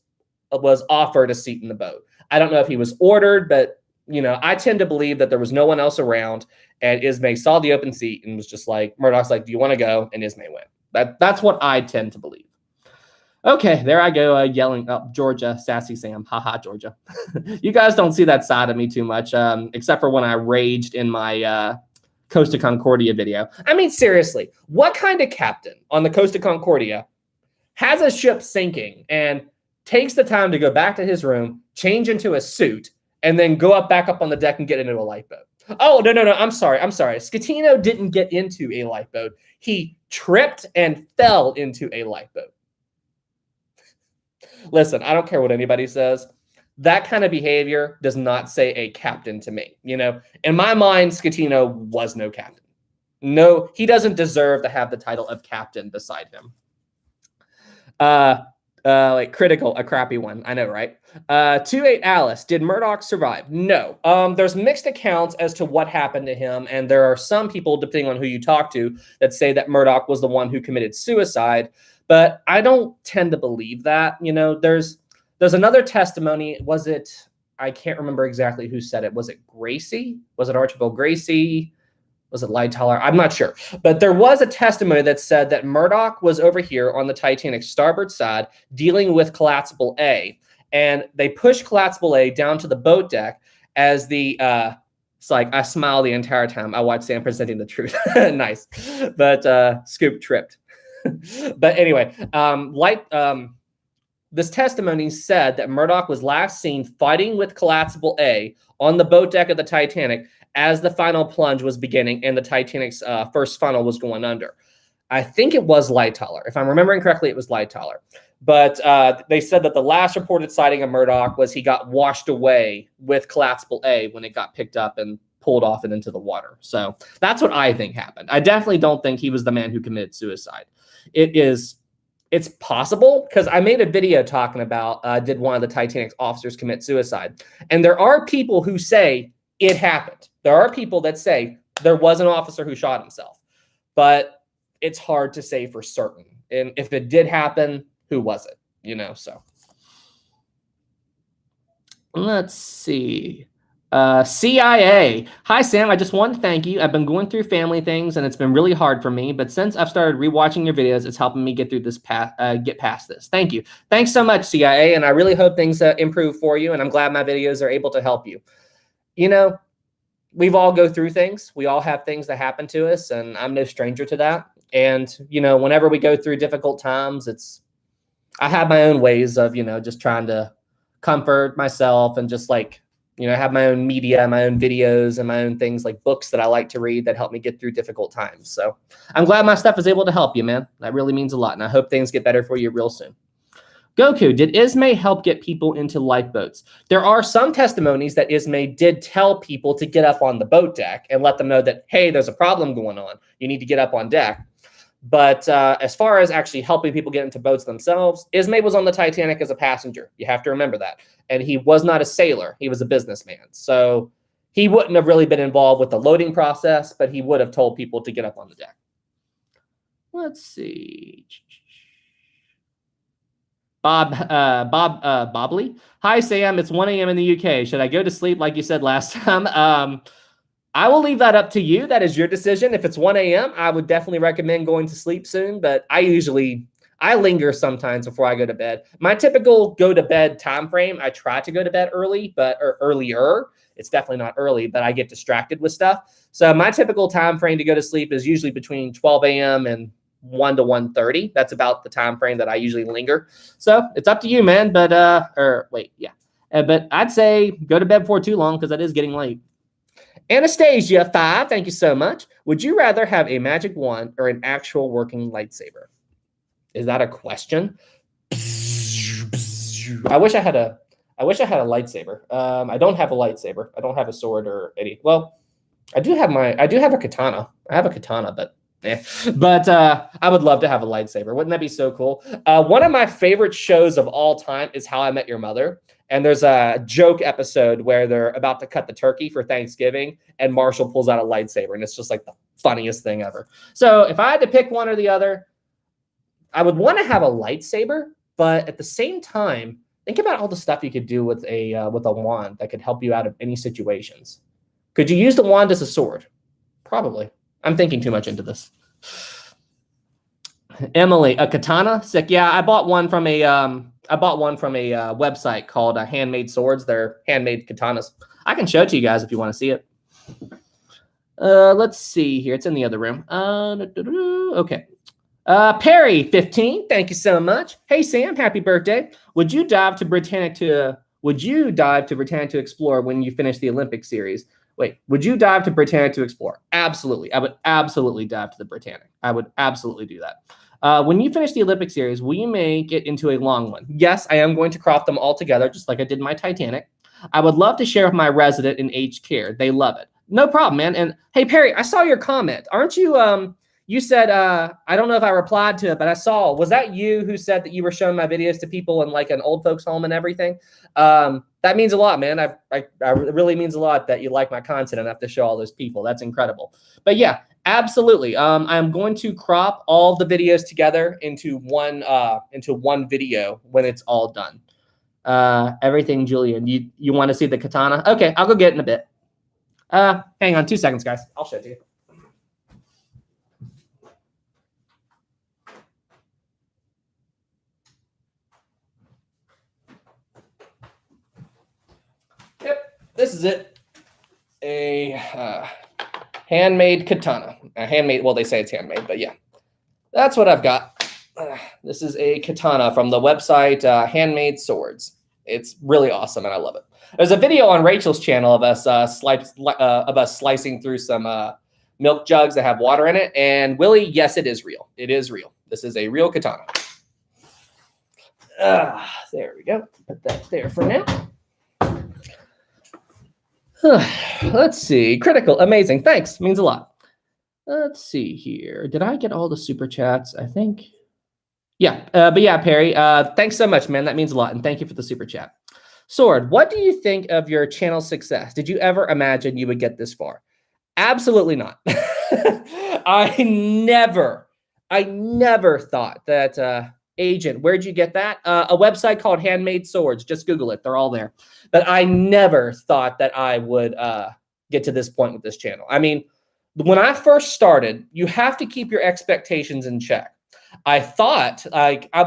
offered a seat in the boat. I don't know if he was ordered, but, you know, I tend to believe that there was no one else around, and Ismay saw the open seat and was just like, Murdoch's like, do you want to go? And Ismay went. That's what I tend to believe. Okay, there I go yelling up Georgia, sassy Sam. Haha, Georgia. You guys don't see that side of me too much, except for when I raged in my Costa Concordia video. I mean, seriously, what kind of captain on the Costa Concordia has a ship sinking and takes the time to go back to his room, change into a suit, and then go back up on the deck and get into a lifeboat? Oh, no. I'm sorry. Scatino didn't get into a lifeboat. He tripped and fell into a lifeboat. Listen, I don't care what anybody says. That kind of behavior does not say a captain to me. You know, in my mind, Scatino was no captain. No, he doesn't deserve to have the title of captain beside him. Like critical, a crappy one. I know, right? 28 Alice, did Murdoch survive? No. There's mixed accounts as to what happened to him, and there are some people, depending on who you talk to, that say that Murdoch was the one who committed suicide. But I don't tend to believe that. You know, there's another testimony. Was it? I can't remember exactly who said it. Was it Gracie? Was it Archibald Gracie? Was it Lightoller? I'm not sure. But there was a testimony that said that Murdoch was over here on the Titanic's starboard side dealing with collapsible A. And they pushed collapsible A down to the boat deck as the, it's like I smile the entire time I watch Sam presenting the truth. Nice. But Scoop tripped. But anyway, this testimony said that Murdoch was last seen fighting with collapsible A on the boat deck of the Titanic as the final plunge was beginning and the Titanic's first funnel was going under. I think it was Lightoller. If I'm remembering correctly, it was Lightoller. But they said that the last reported sighting of Murdoch was he got washed away with collapsible A when it got picked up and pulled off and into the water. So that's what I think happened. I definitely don't think he was the man who committed suicide. It's possible because I made a video talking about did one of the Titanic's officers commit suicide? And there are people who say it happened. There are people that say there was an officer who shot himself, but it's hard to say for certain. And if it did happen, who was it? You know, so let's see. CIA. Hi, Sam. I just wanted to thank you. I've been going through family things and it's been really hard for me. But since I've started rewatching your videos, it's helping me get through this get past this. Thank you. Thanks so much, CIA. And I really hope things improve for you. And I'm glad my videos are able to help you. You know, we've all go through things. We all have things that happen to us. And I'm no stranger to that. And, you know, whenever we go through difficult times, I have my own ways of, you know, just trying to comfort myself and just like, you know, I have my own media, my own videos, and my own things like books that I like to read that help me get through difficult times. So I'm glad my stuff is able to help you, man. That really means a lot. And I hope things get better for you real soon. Goku, did Ismay help get people into lifeboats? There are some testimonies that Ismay did tell people to get up on the boat deck and let them know that, hey, there's a problem going on. You need to get up on deck. But as far as actually helping people get into boats themselves, Ismay was on the Titanic as a passenger. You have to remember that. And he was not a sailor. He was a businessman. So he wouldn't have really been involved with the loading process, but he would have told people to get up on the deck. Let's see. Bobley. Hi, Sam. It's 1 a.m. in the UK. Should I go to sleep like you said last time? I will leave that up to you. That is your decision. If it's 1 a.m., I would definitely recommend going to sleep soon. But I linger sometimes before I go to bed. My typical go to bed time frame, I try to go to bed early, or earlier. It's definitely not early, but I get distracted with stuff. So my typical time frame to go to sleep is usually between 12 a.m. and 1 to 1:30. That's about the time frame that I usually linger. So it's up to you, man. But but I'd say go to bed before too long because it is getting late. Anastasia 5, thank you so much. Would you rather have a magic wand or an actual working lightsaber? Is that a question? I wish I had a lightsaber. I don't have a lightsaber. I don't have a sword or any. Well, I do have a katana. I have a katana, but But I would love to have a lightsaber. Wouldn't that be so cool? One of my favorite shows of all time is How I Met Your Mother. And there's a joke episode where they're about to cut the turkey for Thanksgiving, and Marshall pulls out a lightsaber, and it's just like the funniest thing ever. So if I had to pick one or the other, I would want to have a lightsaber, but at the same time, think about all the stuff you could do with a wand that could help you out of any situations. Could you use the wand as a sword? Probably. I'm thinking too much into this. Emily, a katana? Sick. Yeah, I bought one from a website called Handmade Swords. They're handmade katanas. I can show it to you guys if you want to see it. Let's see here. It's in the other room. Okay. Perry 15, thank you so much. Hey Sam, happy birthday. Would you dive to Britannic to explore when you finish the Olympic series? Wait, would you dive to Britannic to explore? Absolutely. I would absolutely dive to the Britannic. I would absolutely do that. When you finish the Olympic series, will you make it into a long one? Yes, I am going to crop them all together, just like I did my Titanic. I would love to share with my resident in aged care. They love it. No problem, man. And hey, Perry, I saw your comment. Aren't you, you said, I don't know if I replied to it, but I saw, was that you who said that you were showing my videos to people in like an old folks home and everything? That means a lot, man. It really means a lot that you like my content enough to show all those people. That's incredible. But yeah, absolutely. I'm going to crop all the videos together into one video when it's all done. Everything, Julian. You want to see the katana? Okay, I'll go get it in a bit. Hang on 2 seconds, guys. I'll show it to you. Yep, this is it. A handmade katana. Handmade, well, they say it's handmade, but yeah. That's what I've got. This is a katana from the website Handmade Swords. It's really awesome, and I love it. There's a video on Rachel's channel of us slicing through some milk jugs that have water in it. And Willie, yes, it is real. It is real. This is a real katana. There we go. Put that there for now. Let's see. Critical. Amazing. Thanks. Means a lot. Let's see here. Did I get all the super chats? I think. Yeah. But yeah, Perry, thanks so much, man. That means a lot. And thank you for the super chat. Sword, what do you think of your channel's success? Did you ever imagine you would get this far? Absolutely not. I never thought that agent, where'd you get that? A website called Handmade Swords. Just Google it. They're all there. But I never thought that I would get to this point with this channel. I mean, when I first started, you have to keep your expectations in check. I thought like I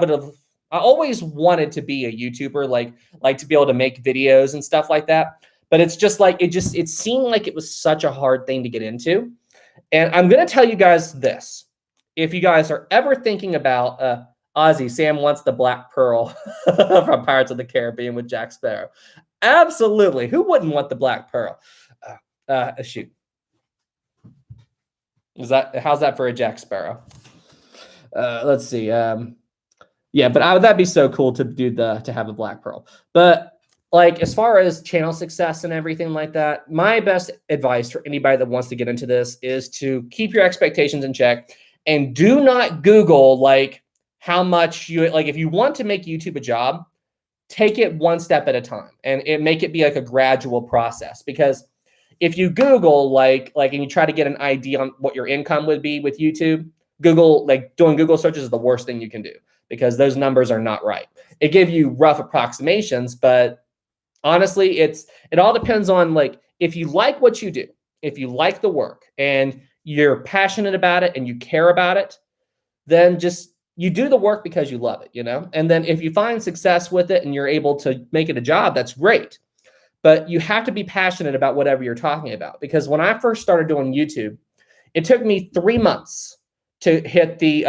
always wanted to be a YouTuber, like to be able to make videos and stuff like that. But it's just like, it seemed like it was such a hard thing to get into. And I'm going to tell you guys this. If you guys are ever thinking about Ozzy, Sam wants the Black Pearl from Pirates of the Caribbean with Jack Sparrow. Absolutely. Who wouldn't want the Black Pearl? Shoot. How's that for a Jack Sparrow? Let's see. Yeah, but that'd be so cool to have a Black Pearl. But like, as far as channel success and everything like that, my best advice for anybody that wants to get into this is to keep your expectations in check and do not Google like how much if you want to make YouTube a job, take it one step at a time and make it be like a gradual process. Because if you Google and you try to get an idea on what your income would be with YouTube, doing Google searches is the worst thing you can do because those numbers are not right. It gives you rough approximations, but honestly, it all depends on if you like what you do, if you like the work and you're passionate about it and you care about it, then just you do the work because you love it, And then if you find success with it and you're able to make it a job, that's great. But you have to be passionate about whatever you're talking about. Because when I first started doing YouTube, it took me 3 months to hit the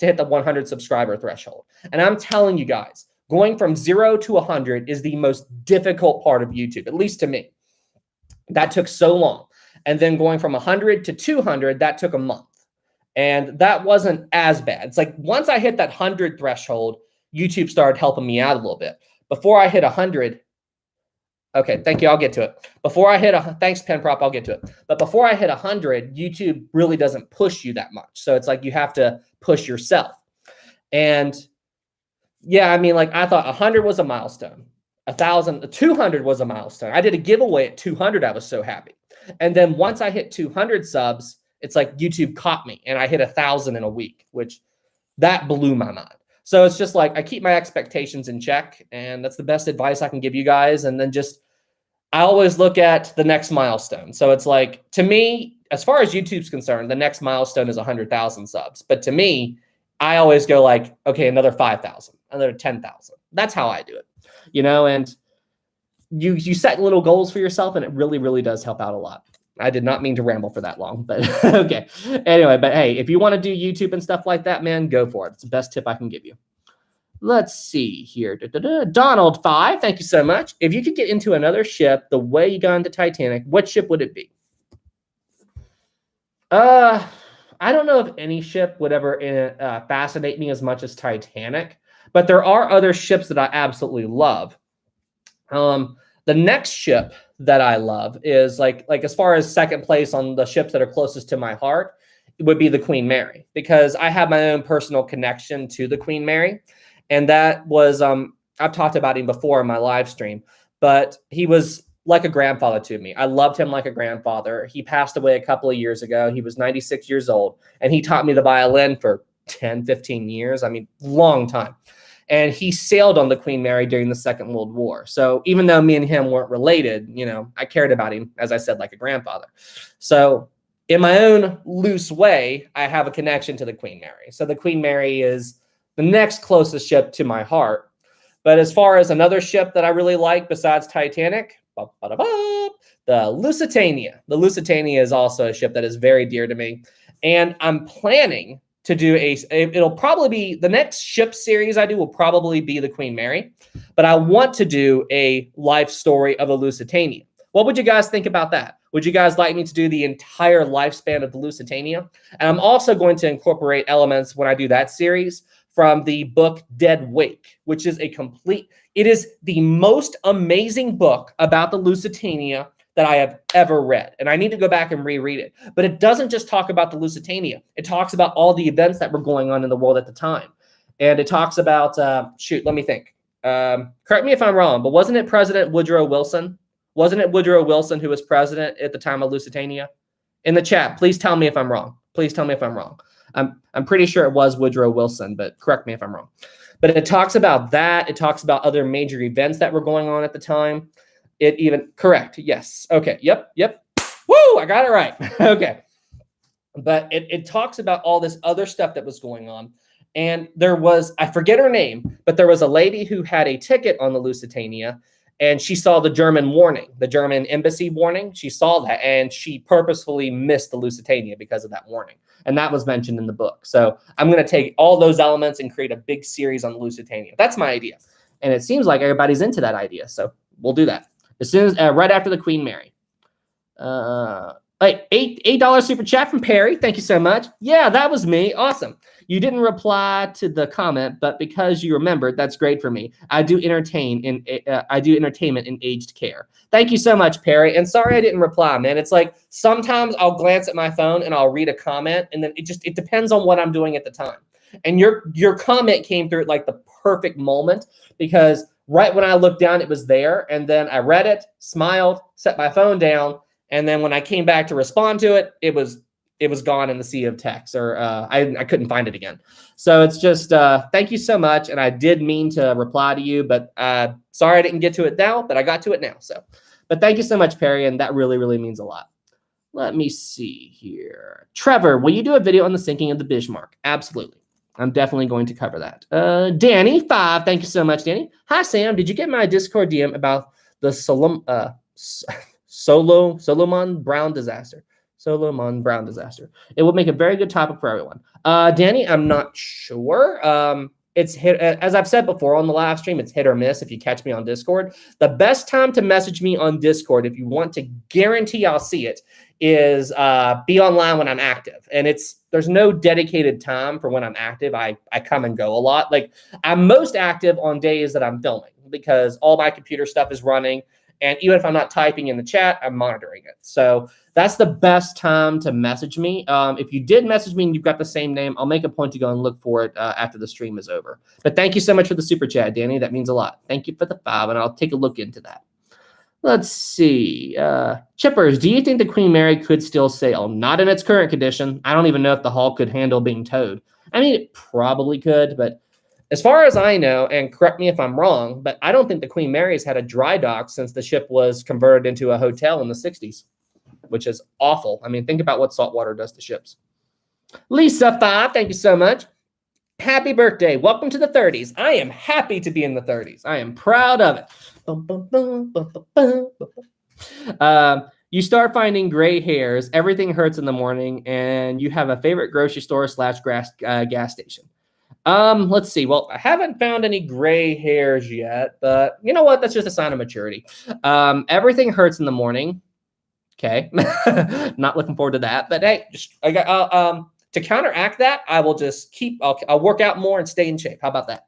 100 subscriber threshold. And I'm telling you guys, going from 0 to 100 is the most difficult part of YouTube, at least to me. That took so long. And then going from 100 to 200, that took a month. And that wasn't as bad. It's like once I hit that 100 threshold, YouTube started helping me out a little bit. Before I hit 100, okay, thank you. I'll get to it. Thanks, Penprop. I'll get to it. But before I hit 100, YouTube really doesn't push you that much. So it's like you have to push yourself. And yeah, I mean, I thought 100 was a milestone. 200 was a milestone. I did a giveaway at 200. I was so happy. And then once I hit 200 subs, it's like YouTube caught me and I hit 1,000 in a week, which that blew my mind. So it's just like I keep my expectations in check, and that's the best advice I can give you guys. And then I always look at the next milestone. So it's like, to me, as far as YouTube's concerned, the next milestone is 100,000 subs. But to me, I always go like, okay, another 5,000, another 10,000. That's how I do it, and you set little goals for yourself, and it really, really does help out a lot. I did not mean to ramble for that long, but okay. Anyway, but hey, if you want to do YouTube and stuff like that, man, go for it. It's the best tip I can give you. Let's see here. Donald 5, thank you so much. If you could get into another ship the way you got into Titanic, what ship would it be? I don't know if any ship would ever fascinate me as much as Titanic, but there are other ships that I absolutely love. The next ship that I love is like as far as second place on the ships that are closest to my heart, it would be the Queen Mary, because I have my own personal connection to the Queen Mary. And that was, I've talked about him before in my live stream, but he was like a grandfather to me. I loved him like a grandfather. He passed away a couple of years ago. He was 96 years old, and he taught me the violin for 10, 15 years. I mean, long time. And he sailed on the Queen Mary during the Second World War. So even though me and him weren't related, I cared about him, as I said, like a grandfather. So in my own loose way, I have a connection to the Queen Mary. So the Queen Mary is the next closest ship to my heart. But as far as another ship that I really like besides Titanic, the Lusitania. The Lusitania is also a ship that is very dear to me. And I'm planning to do it'll probably be, the next ship series I do will probably be the Queen Mary. But I want to do a life story of the Lusitania. What would you guys think about that? Would you guys like me to do the entire lifespan of the Lusitania? And I'm also going to incorporate elements when I do that series from the book Dead Wake, which is it is the most amazing book about the Lusitania that I have ever read. And I need to go back and reread it. But it doesn't just talk about the Lusitania. It talks about all the events that were going on in the world at the time. And it talks about, let me think. Correct me if I'm wrong, but wasn't it President Woodrow Wilson? Wasn't it Woodrow Wilson who was president at the time of Lusitania? In the chat, please tell me if I'm wrong. Please tell me if I'm wrong. I'm pretty sure it was Woodrow Wilson, but correct me if I'm wrong. But it talks about that. It talks about other major events that were going on at the time. Correct. Yes. Okay. Yep. Woo! I got it right. Okay. But it talks about all this other stuff that was going on. And there was, I forget her name, but there was a lady who had a ticket on the Lusitania, and she saw the German warning, the German embassy warning. She saw that, and she purposefully missed the Lusitania because of that warning. And that was mentioned in the book. So I'm going to take all those elements and create a big series on the Lusitania. That's my idea. And it seems like everybody's into that idea. So we'll do that. As soon as, right after the Queen Mary. $8 super chat from Perry. Thank you so much. Yeah, that was me. Awesome. You didn't reply to the comment, but because you remembered, that's great for me. I do entertainment in aged care. Thank you so much, Perry. And sorry I didn't reply, man. It's like sometimes I'll glance at my phone and I'll read a comment, and then it depends on what I'm doing at the time. And your comment came through at like the perfect moment, because right when I looked down, it was there, and then I read it, smiled, set my phone down. And then when I came back to respond to it, it was gone in the sea of text, or I couldn't find it again. So it's just thank you so much. And I did mean to reply to you, but sorry I didn't get to it now, but I got to it now. So, but thank you so much, Perry. And that really, really means a lot. Let me see here. Trevor, will you do a video on the sinking of the Bismarck? Absolutely. I'm definitely going to cover that. Danny, 5. Thank you so much, Danny. Hi, Sam. Did you get my Discord DM about the Solomon Brown disaster? Solomon Brown disaster. It would make a very good topic for everyone. Danny, I'm not sure. It's hit, as I've said before on the live stream, it's hit or miss if you catch me on Discord. The best time to message me on Discord, if you want to guarantee I'll see it, is be online when I'm active. And there's no dedicated time for when I'm active. I come and go a lot. Like, I'm most active on days that I'm filming, because all my computer stuff is running. And even if I'm not typing in the chat, I'm monitoring it. So that's the best time to message me. If you did message me and you've got the same name, I'll make a point to go and look for it after the stream is over. But thank you so much for the super chat, Danny. That means a lot. Thank you for the 5, and I'll take a look into that. Let's see. Chippers, do you think the Queen Mary could still sail? Not in its current condition. I don't even know if the hull could handle being towed. I mean, it probably could, but as far as I know, and correct me if I'm wrong, but I don't think the Queen Mary's had a dry dock since the ship was converted into a hotel in the 60s, which is awful. I mean, think about what salt water does to ships. Lisa 5, thank you so much. Happy birthday. Welcome to the 30s. I am happy to be in the 30s. I am proud of it. You start finding gray hairs. Everything hurts in the morning, and you have a favorite grocery store / gas station. Let's see. Well, I haven't found any gray hairs yet, but you know what? That's just a sign of maturity. Everything hurts in the morning. Okay. Not looking forward to that, but hey, to counteract that, I will just I'll work out more and stay in shape. How about that?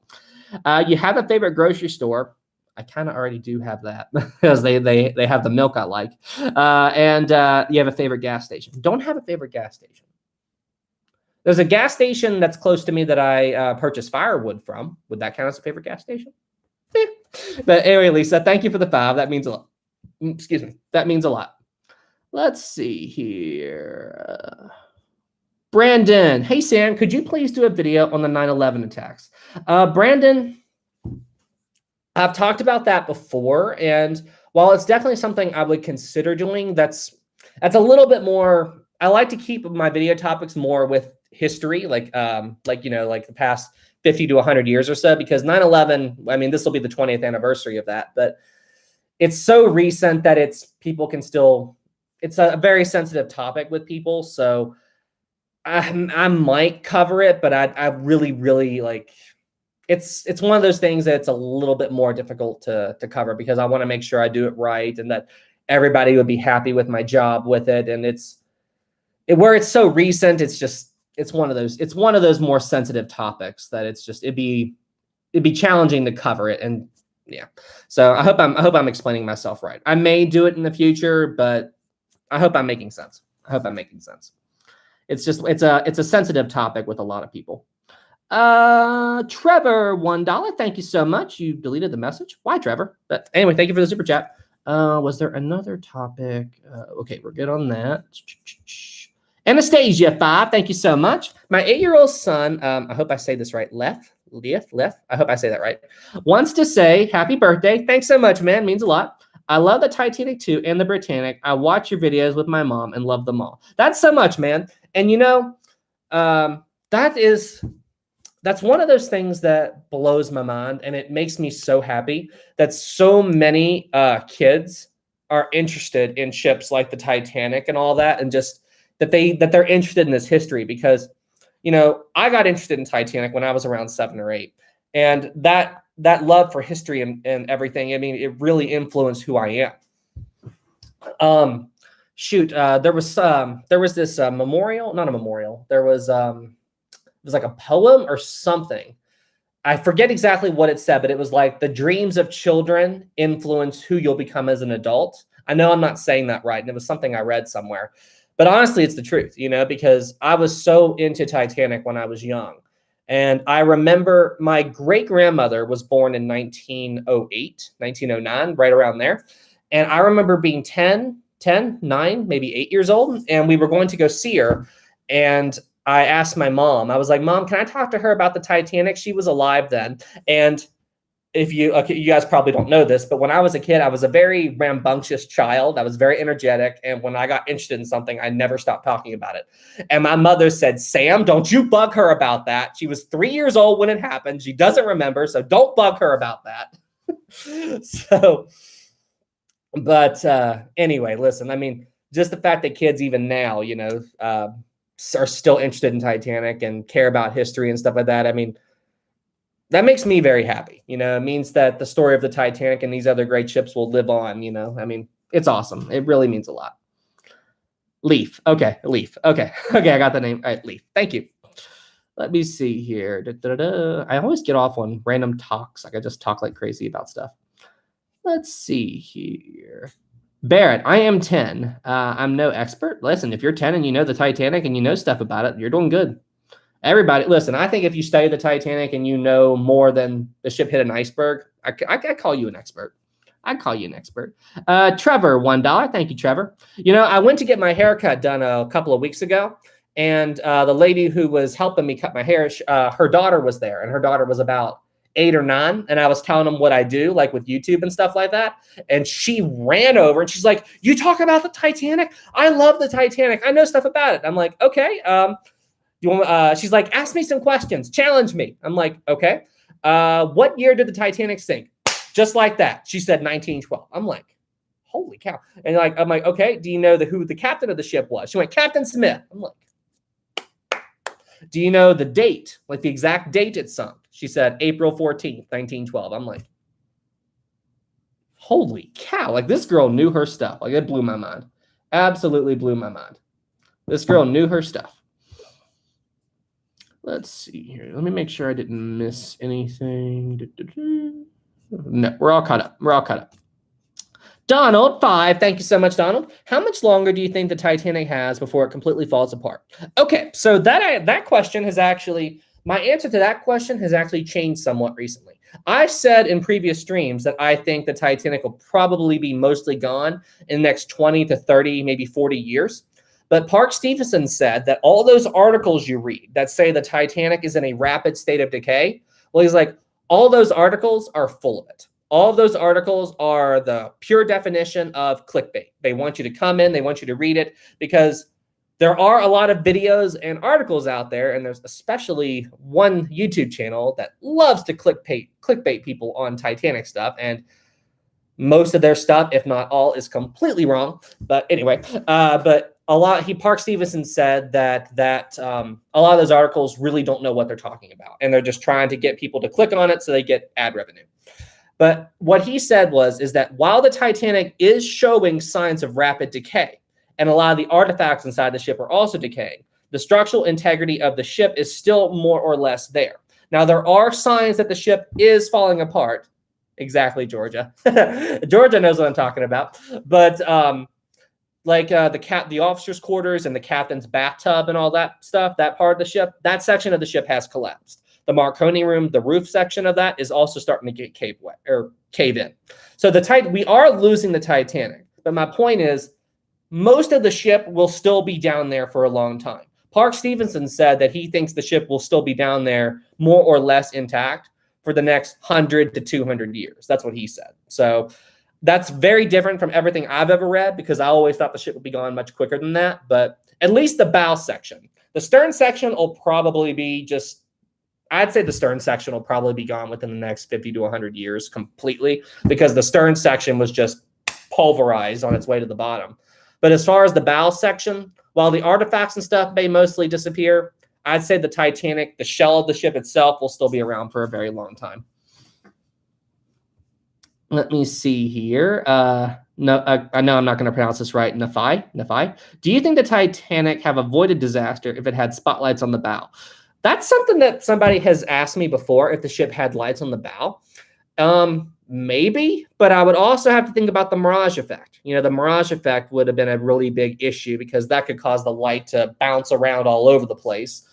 You have a favorite grocery store. I kind of already do have that because they have the milk I like. And you have a favorite gas station. Don't have a favorite gas station. There's a gas station that's close to me that I purchase firewood from. Would that count as a favorite gas station? But anyway, Lisa, thank you for the 5. That means a lot. Excuse me. That means a lot. Let's see here. Brandon, hey Sam, could you please do a video on the 9/11 attacks? Brandon, I've talked about that before, and while it's definitely something I would consider doing, that's a little bit more. I like to keep my video topics more with history, like the past 50 to 100 years or so, because 9/11. I mean, this will be the 20th anniversary of that, but it's so recent that it's a very sensitive topic with people, so. I might cover it, but I really, really like it's one of those things that's a little bit more difficult to cover because I want to make sure I do it right and that everybody would be happy with my job with it. And where it's so recent, it's one of those more sensitive topics that it'd be challenging to cover it. And yeah, so I hope I'm explaining myself right. I may do it in the future, but I hope I'm making sense. It's a sensitive topic with a lot of people. Trevor, $1. Thank you so much. You deleted the message. Why, Trevor? But anyway, thank you for the super chat. Was there another topic? Okay, we're good on that. Anastasia, 5. Thank you so much. My 8-year-old son, I hope I say this right. Left. I hope I say that right. Wants to say happy birthday. Thanks so much, man. Means a lot. I love the Titanic too and the Britannic. I watch your videos with my mom and love them all. That's so much, man. And you know, that's one of those things that blows my mind, and it makes me so happy that so many kids are interested in ships like the Titanic and all that, and just that they're interested in this history because, you know, I got interested in Titanic when I was around 7 or 8, and that love for history and everything, I mean, it really influenced who I am. There was this memorial, not a memorial. There was it was like a poem or something. I forget exactly what it said, but it was like the dreams of children influence who you'll become as an adult. I know I'm not saying that right, and it was something I read somewhere. But honestly, it's the truth, you know, because I was so into Titanic when I was young. And I remember my great-grandmother was born in 1908, 1909, right around there. And I remember being 10, 9, maybe 8 years old, and we were going to go see her. And I asked my mom, I was like, Mom, can I talk to her about the Titanic? She was alive then. And you guys probably don't know this, but when I was a kid, I was a very rambunctious child. I was very energetic. And when I got interested in something, I never stopped talking about it. And my mother said, Sam, don't you bug her about that. She was 3 years old when it happened. She doesn't remember. So don't bug her about that. Anyway, listen, I mean, just the fact that kids even now, you know, are still interested in Titanic and care about history and stuff like that. I mean, that makes me very happy. You know, it means that the story of the Titanic and these other great ships will live on, you know. I mean, it's awesome. It really means a lot. Leaf. Okay, Leaf. Okay, I got the name. All right, Leaf. Thank you. Let me see here. I always get off on random talks. Like I just talk like crazy about stuff. Let's see here. Barrett, I am 10. I'm no expert. Listen, if you're 10 and you know the Titanic and you know stuff about it, you're doing good. Everybody, listen, I think if you study the Titanic and you know more than the ship hit an iceberg, I call you an expert. I'd call you an expert. Trevor, $1. Thank you, Trevor. You know, I went to get my haircut done a couple of weeks ago, and the lady who was helping me cut my hair, her daughter was there, and her daughter was about 8 or 9, and I was telling them what I do, like with YouTube and stuff like that, and she ran over, and she's like, you talk about the Titanic? I love the Titanic. I know stuff about it. I'm like, okay, You want? She's like, ask me some questions, challenge me. I'm like, okay. What year did the Titanic sink? Just like that. She said 1912. I'm like, holy cow. And I'm like, okay, do you know who the captain of the ship was? She went, Captain Smith. I'm like, do you know the date, like the exact date it sunk? She said April 14th, 1912. I'm like, holy cow. Like, this girl knew her stuff. Like, it blew my mind. Absolutely blew my mind. This girl knew her stuff. Let's see here. Let me make sure I didn't miss anything. No, we're all caught up. We're all caught up. Donald, 5. Thank you so much, Donald. How much longer do you think the Titanic has before it completely falls apart? Okay, so that question has actually, my answer to that question has actually changed somewhat recently. I said in previous streams that I think the Titanic will probably be mostly gone in the next 20 to 30, maybe 40 years. But Park Stevenson said that all those articles you read that say the Titanic is in a rapid state of decay, well, he's like, all those articles are full of it. All of those articles are the pure definition of clickbait. They want you to come in, they want you to read it, because there are a lot of videos and articles out there, and there's especially one YouTube channel that loves to clickbait people on Titanic stuff, and most of their stuff, if not all, is completely wrong. But anyway, Park Stevenson said that a lot of those articles really don't know what they're talking about, and they're just trying to get people to click on it so they get ad revenue. But what he said is that while the Titanic is showing signs of rapid decay, and a lot of the artifacts inside the ship are also decaying, the structural integrity of the ship is still more or less there. Now, there are signs that the ship is falling apart. Exactly, Georgia. Georgia knows what I'm talking about. But the officers' quarters and the captain's bathtub and all that stuff, that part of the ship, that section of the ship has collapsed. The Marconi room, the roof section of that is also starting to get cave in. So we are losing the Titanic. But my point is, most of the ship will still be down there for a long time. Park Stevenson said that he thinks the ship will still be down there more or less intact for the next 100 to 200 years. That's what he said. So that's very different from everything I've ever read, because I always thought the ship would be gone much quicker than that. But at least the bow section. The stern section will probably be I'd say the stern section will probably be gone within the next 50 to 100 years completely, because the stern section was just pulverized on its way to the bottom. But as far as the bow section, while the artifacts and stuff may mostly disappear, I'd say the Titanic, the shell of the ship itself, will still be around for a very long time. Let me see here. No, I know I'm not going to pronounce this right. Nafai. Do you think the Titanic have avoided disaster if it had spotlights on the bow? That's something that somebody has asked me before, if the ship had lights on the bow. Maybe, but I would also have to think about the mirage effect. The mirage effect would have been a really big issue, because that could cause the light to bounce around all over the place.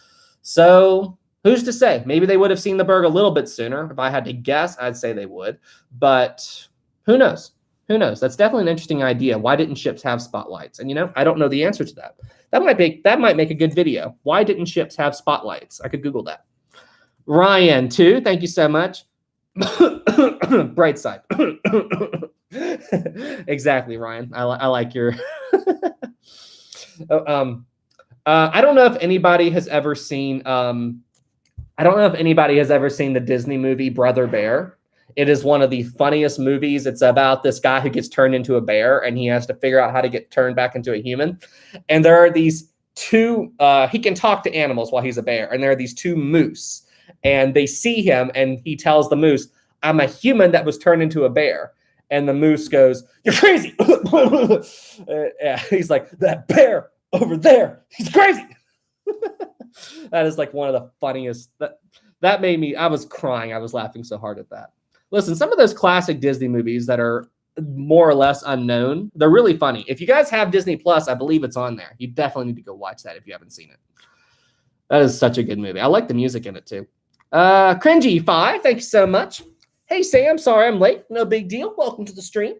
So who's to say? Maybe they would have seen the berg a little bit sooner. If I had to guess, I'd say they would. But who knows? Who knows? That's definitely an interesting idea. Why didn't ships have spotlights? And I don't know the answer to that. That might make a good video. Why didn't ships have spotlights? I could Google that. Ryan, 2. Thank you so much. Bright side. Exactly, Ryan. I like your. I don't know if anybody has ever seen. I don't know if anybody has ever seen the Disney movie Brother Bear. It is one of the funniest movies. It's about this guy who gets turned into a bear, and he has to figure out how to get turned back into a human. And there are these two. He can talk to animals while he's a bear, and there are these two moose. And they see him, and he tells the moose, "I'm a human that was turned into a bear." And the moose goes, "You're crazy." He's like, "That bear over there, he's crazy." That is like one of the funniest. That made me, I was crying. I was laughing so hard at that. Listen, some of those classic Disney movies that are more or less unknown, they're really funny. If you guys have Disney Plus, I believe it's on there. You definitely need to go watch that if you haven't seen it. That is such a good movie. I like the music in it too. Cringy 5, thank you so much. Hey Sam, sorry I'm late. No big deal. Welcome to the stream.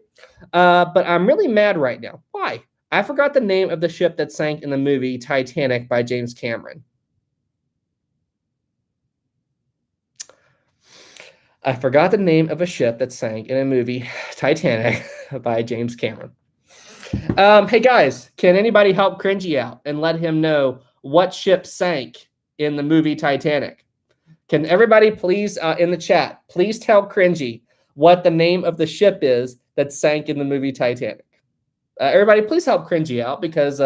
But I'm really mad right now. Why? I forgot the name of the ship that sank in the movie Titanic by James Cameron. I forgot the name of a ship that sank in a movie Titanic by James Cameron. Hey guys, can anybody help Cringy out and let him know what ship sank in the movie Titanic? Can everybody please, in the chat, please tell Cringy what the name of the ship is that sank in the movie Titanic? Everybody, please help Cringy out because...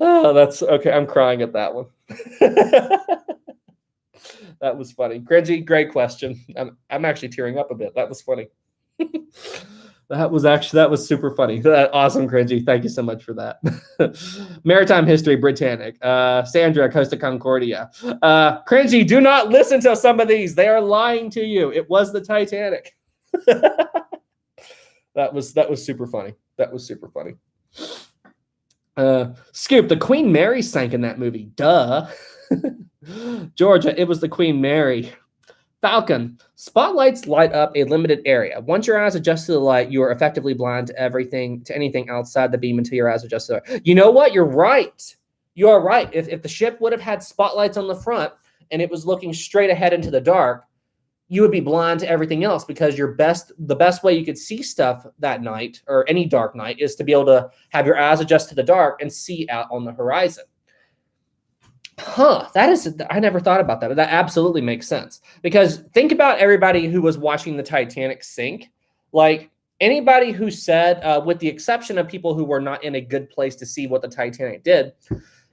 Oh, that's okay. I'm crying at that one. That was funny. Cringy, great question. I'm actually tearing up a bit. That was funny. That was super funny. Awesome, Cringy. Thank you so much for that. Maritime history, Britannic. Sandra, Costa Concordia. Cringy, do not listen to some of these. They are lying to you. It was the Titanic. That was super funny. That was super funny. Scoop, the Queen Mary sank in that movie. Duh. Georgia, it was the Queen Mary. Falcon, spotlights light up a limited area. Once your eyes adjust to the light, you are effectively blind to anything outside the beam until your eyes adjust to it. You know what? You're right. You are right. If the ship would have had spotlights on the front and it was looking straight ahead into the dark, you would be blind to everything else because the best way you could see stuff that night or any dark night is to be able to have your eyes adjust to the dark and see out on the horizon. I never thought about that, but that absolutely makes sense. Because think about everybody who was watching the Titanic sink. Like anybody who said, with the exception of people who were not in a good place to see what the Titanic did,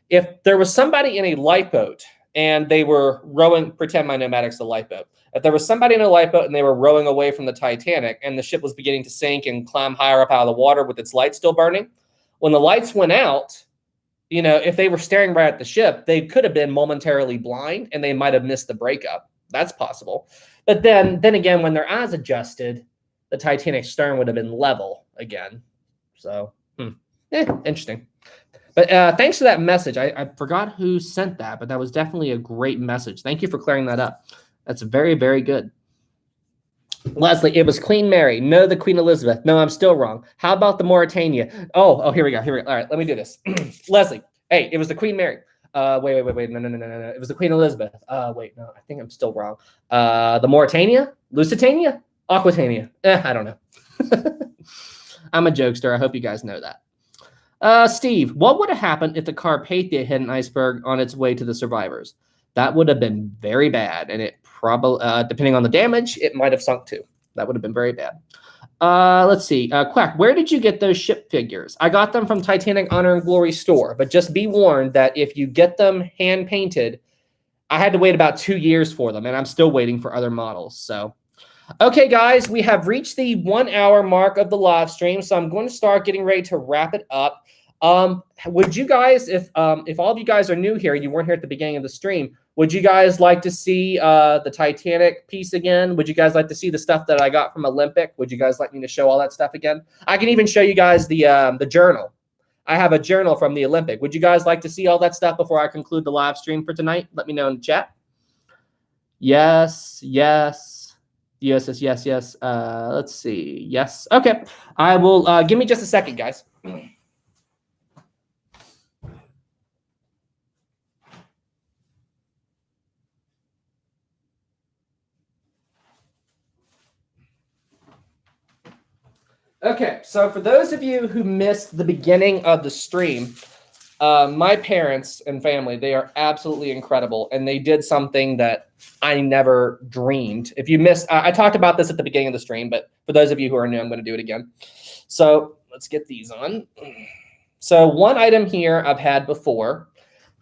if there was somebody in a lifeboat and they were rowing, pretend my nomadic's a lifeboat. If there was somebody in a lifeboat and they were rowing away from the Titanic and the ship was beginning to sink and climb higher up out of the water with its lights still burning, when the lights went out, you know, if they were staring right at the ship, they could have been momentarily blind and they might have missed the breakup. That's possible. But then again, when their eyes adjusted, the Titanic stern would have been level again. So, interesting. But thanks for that message. I forgot who sent that, but that was definitely a great message. Thank you for clearing that up. That's very, very good. Leslie, it was Queen Mary. No, the Queen Elizabeth. No, I'm still wrong. How about the Mauritania? Oh, here we go. All right, let me do this. Leslie, hey, it was the Queen Mary. Wait. No. It was the Queen Elizabeth. Wait, no, I think I'm still wrong. The Mauritania? Lusitania? Aquitania? I don't know. I'm a jokester. I hope you guys know that. Steve, what would have happened if the Carpathia hit an iceberg on its way to the survivors? That would have been very bad, and it probably, depending on the damage, it might have sunk too. That would have been very bad. Let's see. Quack, where did you get those ship figures? I got them from Titanic Honor and Glory store, but just be warned that if you get them hand-painted, I had to wait about 2 years for them, and I'm still waiting for other models. So, okay, guys, we have reached the 1 hour mark of the live stream, so I'm going to start getting ready to wrap it up. Would you guys, if all of you guys are new here, you weren't here at the beginning of the stream, would you guys like to see the Titanic piece again? Would you guys like to see the stuff that I got from Olympic? Would you guys like me to show all that stuff again? I can even show you guys the journal. I have a journal from the Olympic. Would you guys like to see all that stuff before I conclude the live stream for tonight? Let me know in the chat. Yes. Yes. Let's see. Yes. Okay. I will, give me just a second, guys. Okay, so for those of you who missed the beginning of the stream, my parents and family, they are absolutely incredible, and they did something that I never dreamed. If you missed, I talked about this at the beginning of the stream, but for those of you who are new, I'm going to do it again. So let's get these on. So one item here I've had before,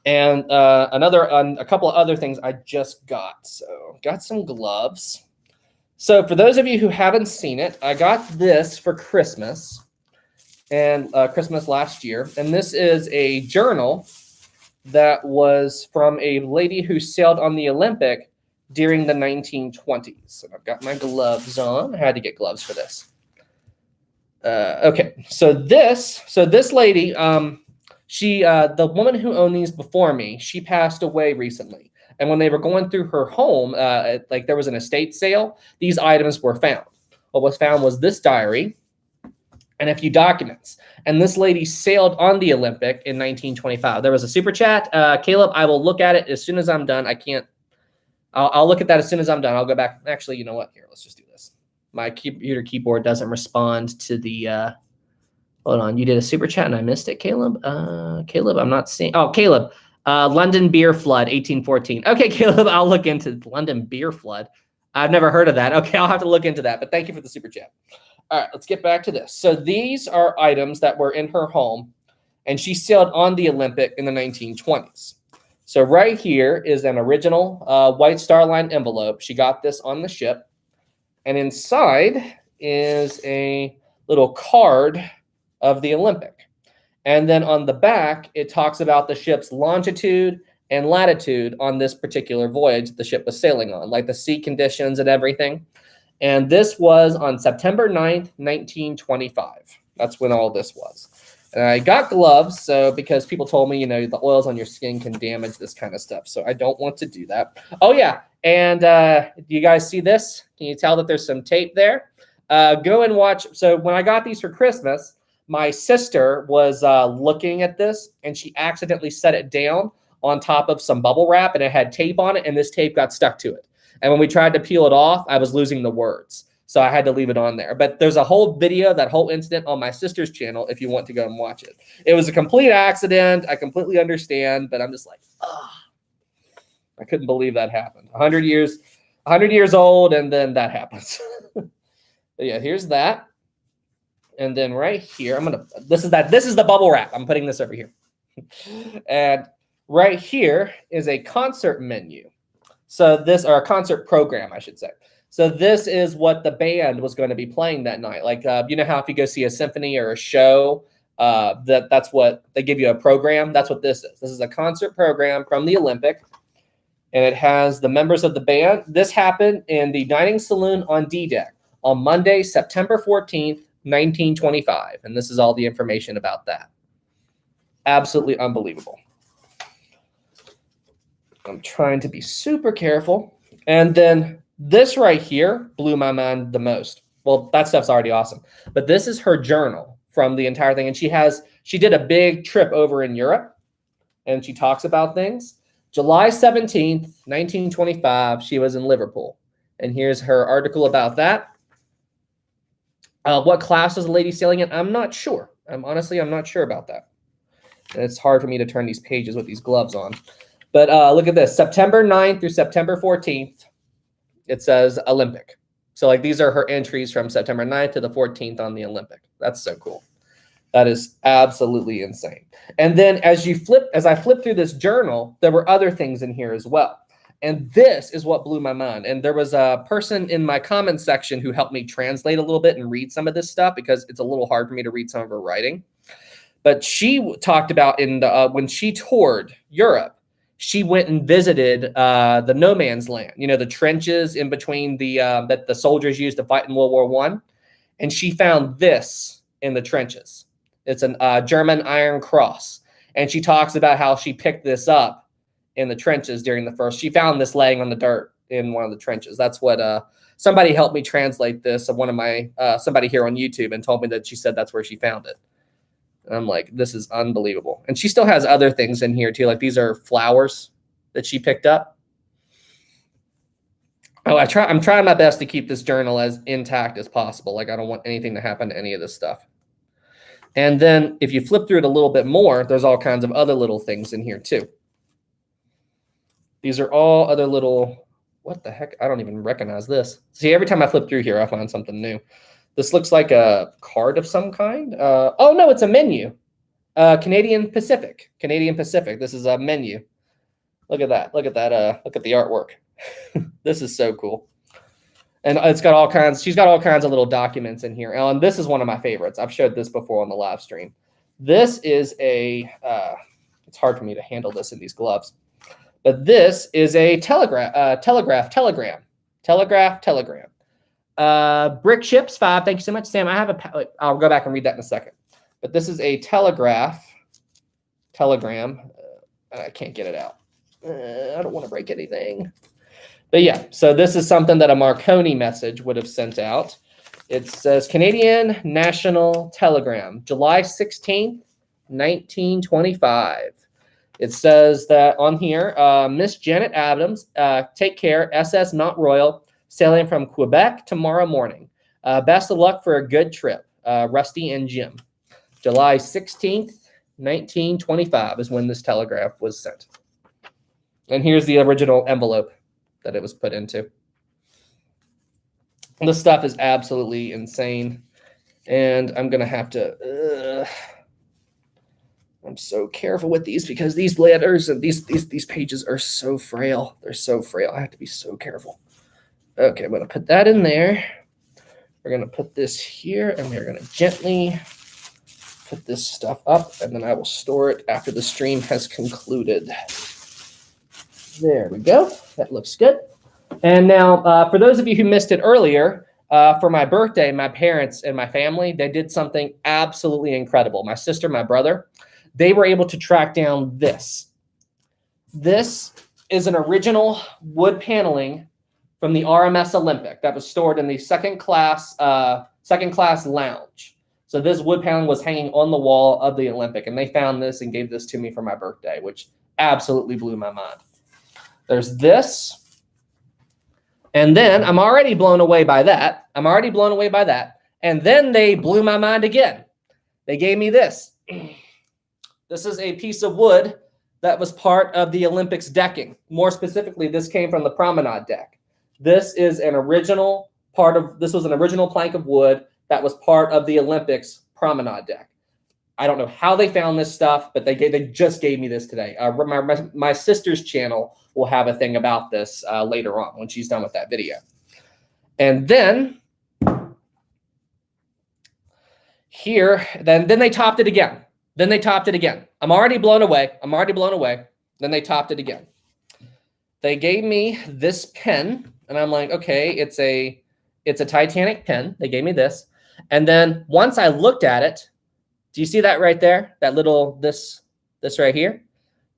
and a couple of other things I just got. So got some gloves. So for those of you who haven't seen it, I got this for Christmas and Christmas last year. And this is a journal that was from a lady who sailed on the Olympic during the 1920s. And I've got my gloves on. I had to get gloves for this. Okay, so this lady, the woman who owned these before me, she passed away recently. And when they were going through her home, like there was an estate sale, these items were found. What was found was this diary and a few documents. And this lady sailed on the Olympic in 1925. There was a super chat. Caleb, I will look at it as soon as I'm done. I'll look at that as soon as I'm done. I'll go back. Actually, you know what? Here, let's just do this. My computer keyboard doesn't respond to the Hold on. You did a super chat and I missed it, Caleb. Caleb, I'm not seeing. Oh, Caleb. London beer flood, 1814. Okay, Caleb, I'll look into London beer flood. I've never heard of that. Okay, I'll have to look into that. But thank you for the super chat. All right, let's get back to this. So these are items that were in her home, and she sailed on the Olympic in the 1920s. So right here is an original White Star Line envelope. She got this on the ship. And inside is a little card of the Olympic. And then on the back, it talks about the ship's longitude and latitude on this particular voyage the ship was sailing on, like the sea conditions and everything. And this was on September 9th, 1925. That's when all this was. And I got gloves, so because people told me, the oils on your skin can damage this kind of stuff. So I don't want to do that. Oh, yeah. And do you guys see this? Can you tell that there's some tape there? Go and watch. So when I got these for Christmas, my sister was looking at this, and she accidentally set it down on top of some bubble wrap, and it had tape on it, and this tape got stuck to it. And when we tried to peel it off, I was losing the words. So I had to leave it on there. But there's a whole video, that whole incident on my sister's channel if you want to go and watch it. It was a complete accident. I completely understand, but I'm just like, I couldn't believe that happened. 100 years old, and then that happens. Yeah, here's that. And then right here, this is the bubble wrap. I'm putting this over here. And right here is a concert menu. So or a concert program, I should say. So this is what the band was going to be playing that night. Like, you know how if you go see a symphony or a show, that's what they give you a program. That's what this is. This is a concert program from the Olympic, and it has the members of the band. This happened in the dining saloon on D-Deck on Monday, September 14th, 1925. And this is all the information about that. Absolutely unbelievable. I'm trying to be super careful. And then this right here blew my mind the most. Well, that stuff's already awesome. But this is her journal from the entire thing. And she did a big trip over in Europe, and she talks about things. July 17th, 1925, she was in Liverpool. And here's her article about that. What class was the lady sailing in? I'm not sure. I'm not sure about that. And it's hard for me to turn these pages with these gloves on. But look at this. September 9th through September 14th, it says Olympic. So like these are her entries from September 9th to the 14th on the Olympic. That's so cool. That is absolutely insane. And then as I flip through this journal, there were other things in here as well. And this is what blew my mind. And there was a person in my comment section who helped me translate a little bit and read some of this stuff because it's a little hard for me to read some of her writing. But she talked about when she toured Europe, she went and visited the no man's land, the trenches in between that the soldiers used to fight in World War I. And she found this in the trenches. It's a German Iron Cross. And she talks about how she picked this up in the trenches during the first. She found this laying on the dirt in one of the trenches. That's what somebody helped me translate this. One of my somebody here on YouTube, and told me that she said that's where she found it. And I'm like, this is unbelievable. And she still has other things in here too. Like these are flowers that she picked up. Oh, I'm trying my best to keep this journal as intact as possible. Like I don't want anything to happen to any of this stuff. And then if you flip through it a little bit more, there's all kinds of other little things in here too. These are all other little, what the heck? I don't even recognize this. See, every time I flip through here, I find something new. This looks like a card of some kind. Oh, no, it's a menu. Canadian Pacific. This is a menu. Look at that. Look at that. Look at the artwork. This is so cool. And she's got all kinds of little documents in here. And this is one of my favorites. I've showed this before on the live stream. This is it's hard for me to handle this in these gloves. But this is a telegram. Brick Ships 5. Thank you so much, Sam. I'll go back and read that in a second. But this is a telegram. I can't get it out. I don't want to break anything. But yeah, so this is something that a Marconi message would have sent out. It says Canadian National Telegram, July 16th, 1925. It says that on here, Miss Janet Adams, take care, SS Mount Royal, sailing from Quebec tomorrow morning. Best of luck for a good trip. Rusty and Jim. July 16th, 1925 is when this telegraph was sent. And here's the original envelope that it was put into. This stuff is absolutely insane. And I'm going to have to... I'm so careful with these because these letters and these pages are so frail. They're so frail. I have to be so careful. Okay, I'm going to put that in there. We're going to put this here, and we're going to gently put this stuff up, and then I will store it after the stream has concluded. There we go. That looks good. And now, for those of you who missed it earlier, for my birthday, my parents and my family, they did something absolutely incredible. My sister, my brother, they were able to track down this. This is an original wood paneling from the RMS Olympic that was stored in the second class lounge. So this wood paneling was hanging on the wall of the Olympic, and they found this and gave this to me for my birthday, which absolutely blew my mind. There's this, and then I'm already blown away by that. And then they blew my mind again. They gave me this. This is a piece of wood that was part of the Olympics decking. More specifically, this came from the promenade deck. This is an original this was an original plank of wood that was part of the Olympics promenade deck. I don't know how they found this stuff, but they just gave me this today. My sister's channel will have a thing about this later on when she's done with that video. And then here, then they topped it again. I'm already blown away. Then they topped it again. They gave me this pen, and I'm like, okay, it's a Titanic pen. They gave me this. And then once I looked at it, do you see that right there? That little, this right here?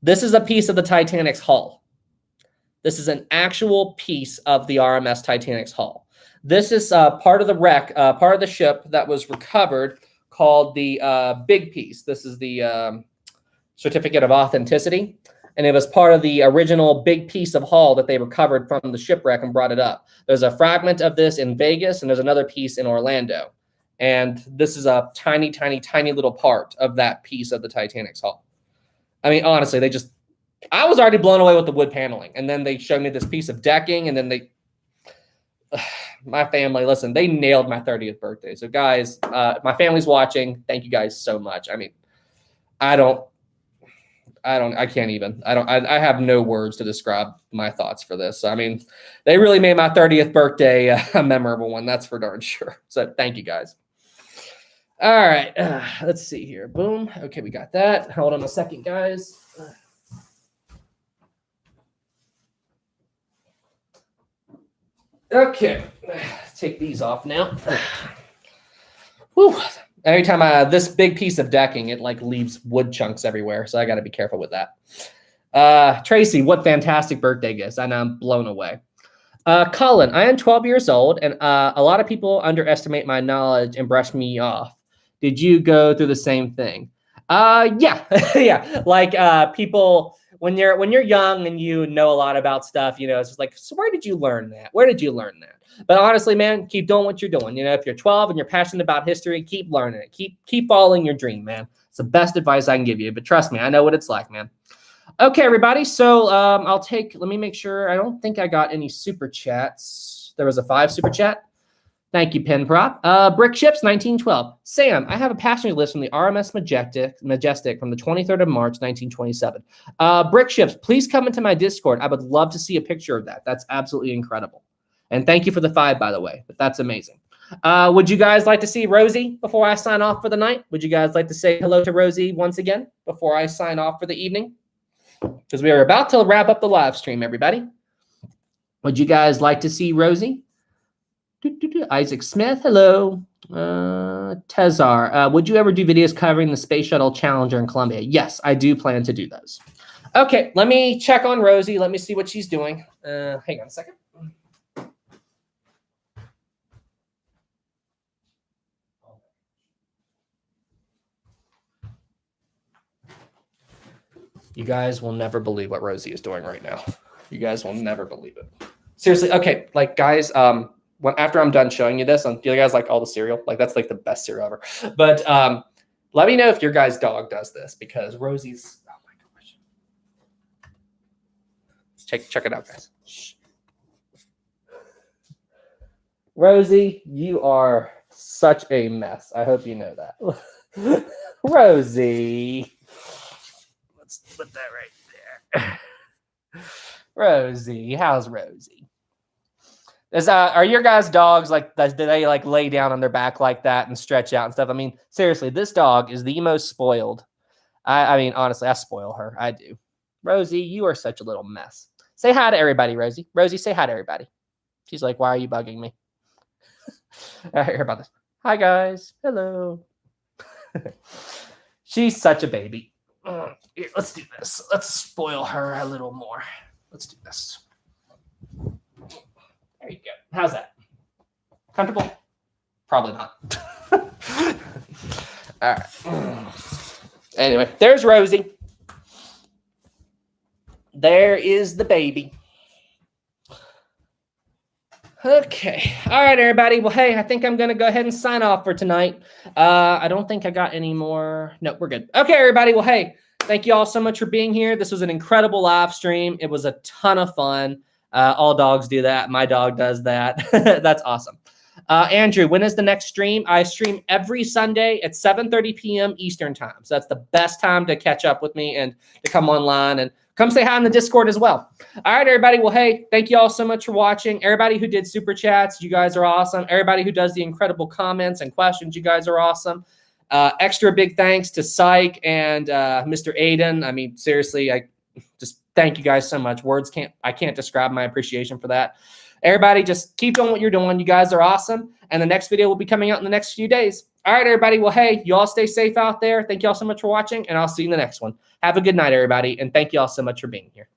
This is a piece of the Titanic's hull. This is an actual piece of the RMS Titanic's hull. This is part of the wreck, part of the ship that was recovered called the big piece. This is the certificate of authenticity. And it was part of the original big piece of hull that they recovered from the shipwreck and brought it up. There's a fragment of this in Vegas, and there's another piece in Orlando. And this is a tiny, tiny, tiny little part of that piece of the Titanic's hull. I mean, honestly, I was already blown away with the wood paneling. And then they showed me this piece of decking, and then my family, listen, they nailed my 30th birthday. So guys, my family's watching. Thank you guys so much. I mean, I have no words to describe my thoughts for this. I mean, they really made my 30th birthday a memorable one. That's for darn sure. So thank you guys. All right. Let's see here. Boom. Okay, we got that. Hold on a second, guys. Okay. Take these off now. Whew. Every time this big piece of decking, it like leaves wood chunks everywhere. So I got to be careful with that. Tracy, what fantastic birthday gifts. I know, I'm blown away. Colin, I am 12 years old, and a lot of people underestimate my knowledge and brush me off. Did you go through the same thing? Yeah. Yeah. Like people, when you're young and you know a lot about stuff, you know, it's just like, so where did you learn that? Where did you learn that? But honestly, man, keep doing what you're doing. You know, if you're 12 and you're passionate about history, keep learning it. Keep following your dream, man. It's the best advice I can give you. But trust me, I know what it's like, man. Okay, everybody. So let me make sure. I don't think I got any super chats. There was a 5 super chat. Thank you, Pen Prop. Brick Ships 1912. Sam, I have a passenger list from the RMS Majestic from the 23rd of March, 1927. Brick Ships, please come into my Discord. I would love to see a picture of that. That's absolutely incredible. And thank you for the 5, by the way. But that's amazing. Would you guys like to see Rosie before I sign off for the night? Would you guys like to say hello to Rosie once again before I sign off for the evening? Because we are about to wrap up the live stream, everybody. Would you guys like to see Rosie? Isaac Smith, hello. Tezar, would you ever do videos covering the Space Shuttle Challenger in Columbia? Yes, I do plan to do those. Okay, let me check on Rosie. Let me see what she's doing. Hang on a second. You guys will never believe what Rosie is doing right now. You guys will never believe it. Seriously, okay, like guys, after I'm done showing you this, do you guys like all the cereal? Like that's like the best cereal ever. But Let me know if your guys' dog does this because Rosie's. Oh my gosh! Check it out, guys. Shh. Rosie, you are such a mess. I hope you know that. Rosie. Let's put that right there. Rosie, how's Rosie? Are your guys' dogs like, do they like lay down on their back like that and stretch out and stuff? I mean, seriously, this dog is the most spoiled. I mean, honestly, I spoil her. I do. Rosie, you are such a little mess. Say hi to everybody, Rosie. Rosie, say hi to everybody. She's like, why are you bugging me? I hear about this. Hi, guys. Hello. She's such a baby. Here, let's do this. Let's spoil her a little more. Let's do this. There you go. How's that? Comfortable? Probably not. All right. Anyway, there's Rosie. There is the baby. Okay. All right, everybody. Well, hey, I think I'm going to go ahead and sign off for tonight. I don't think I got any more. No, we're good. Okay, everybody. Well, hey, thank you all so much for being here. This was an incredible live stream. It was a ton of fun. All dogs do that. My dog does that. That's awesome. Andrew, when is the next stream? I stream every Sunday at 7:30 p.m. Eastern time. So that's the best time to catch up with me and to come online and come say hi in the Discord as well. All right, everybody. Well, hey, thank you all so much for watching. Everybody who did super chats, you guys are awesome. Everybody who does the incredible comments and questions, you guys are awesome. Extra big thanks to Psych and Mr. Aiden. I mean, seriously, I just thank you guys so much. I can't describe my appreciation for that. Everybody, just keep doing what you're doing. You guys are awesome. And the next video will be coming out in the next few days. All right, everybody. Well, hey, you all stay safe out there. Thank you all so much for watching, and I'll see you in the next one. Have a good night, everybody, and thank you all so much for being here.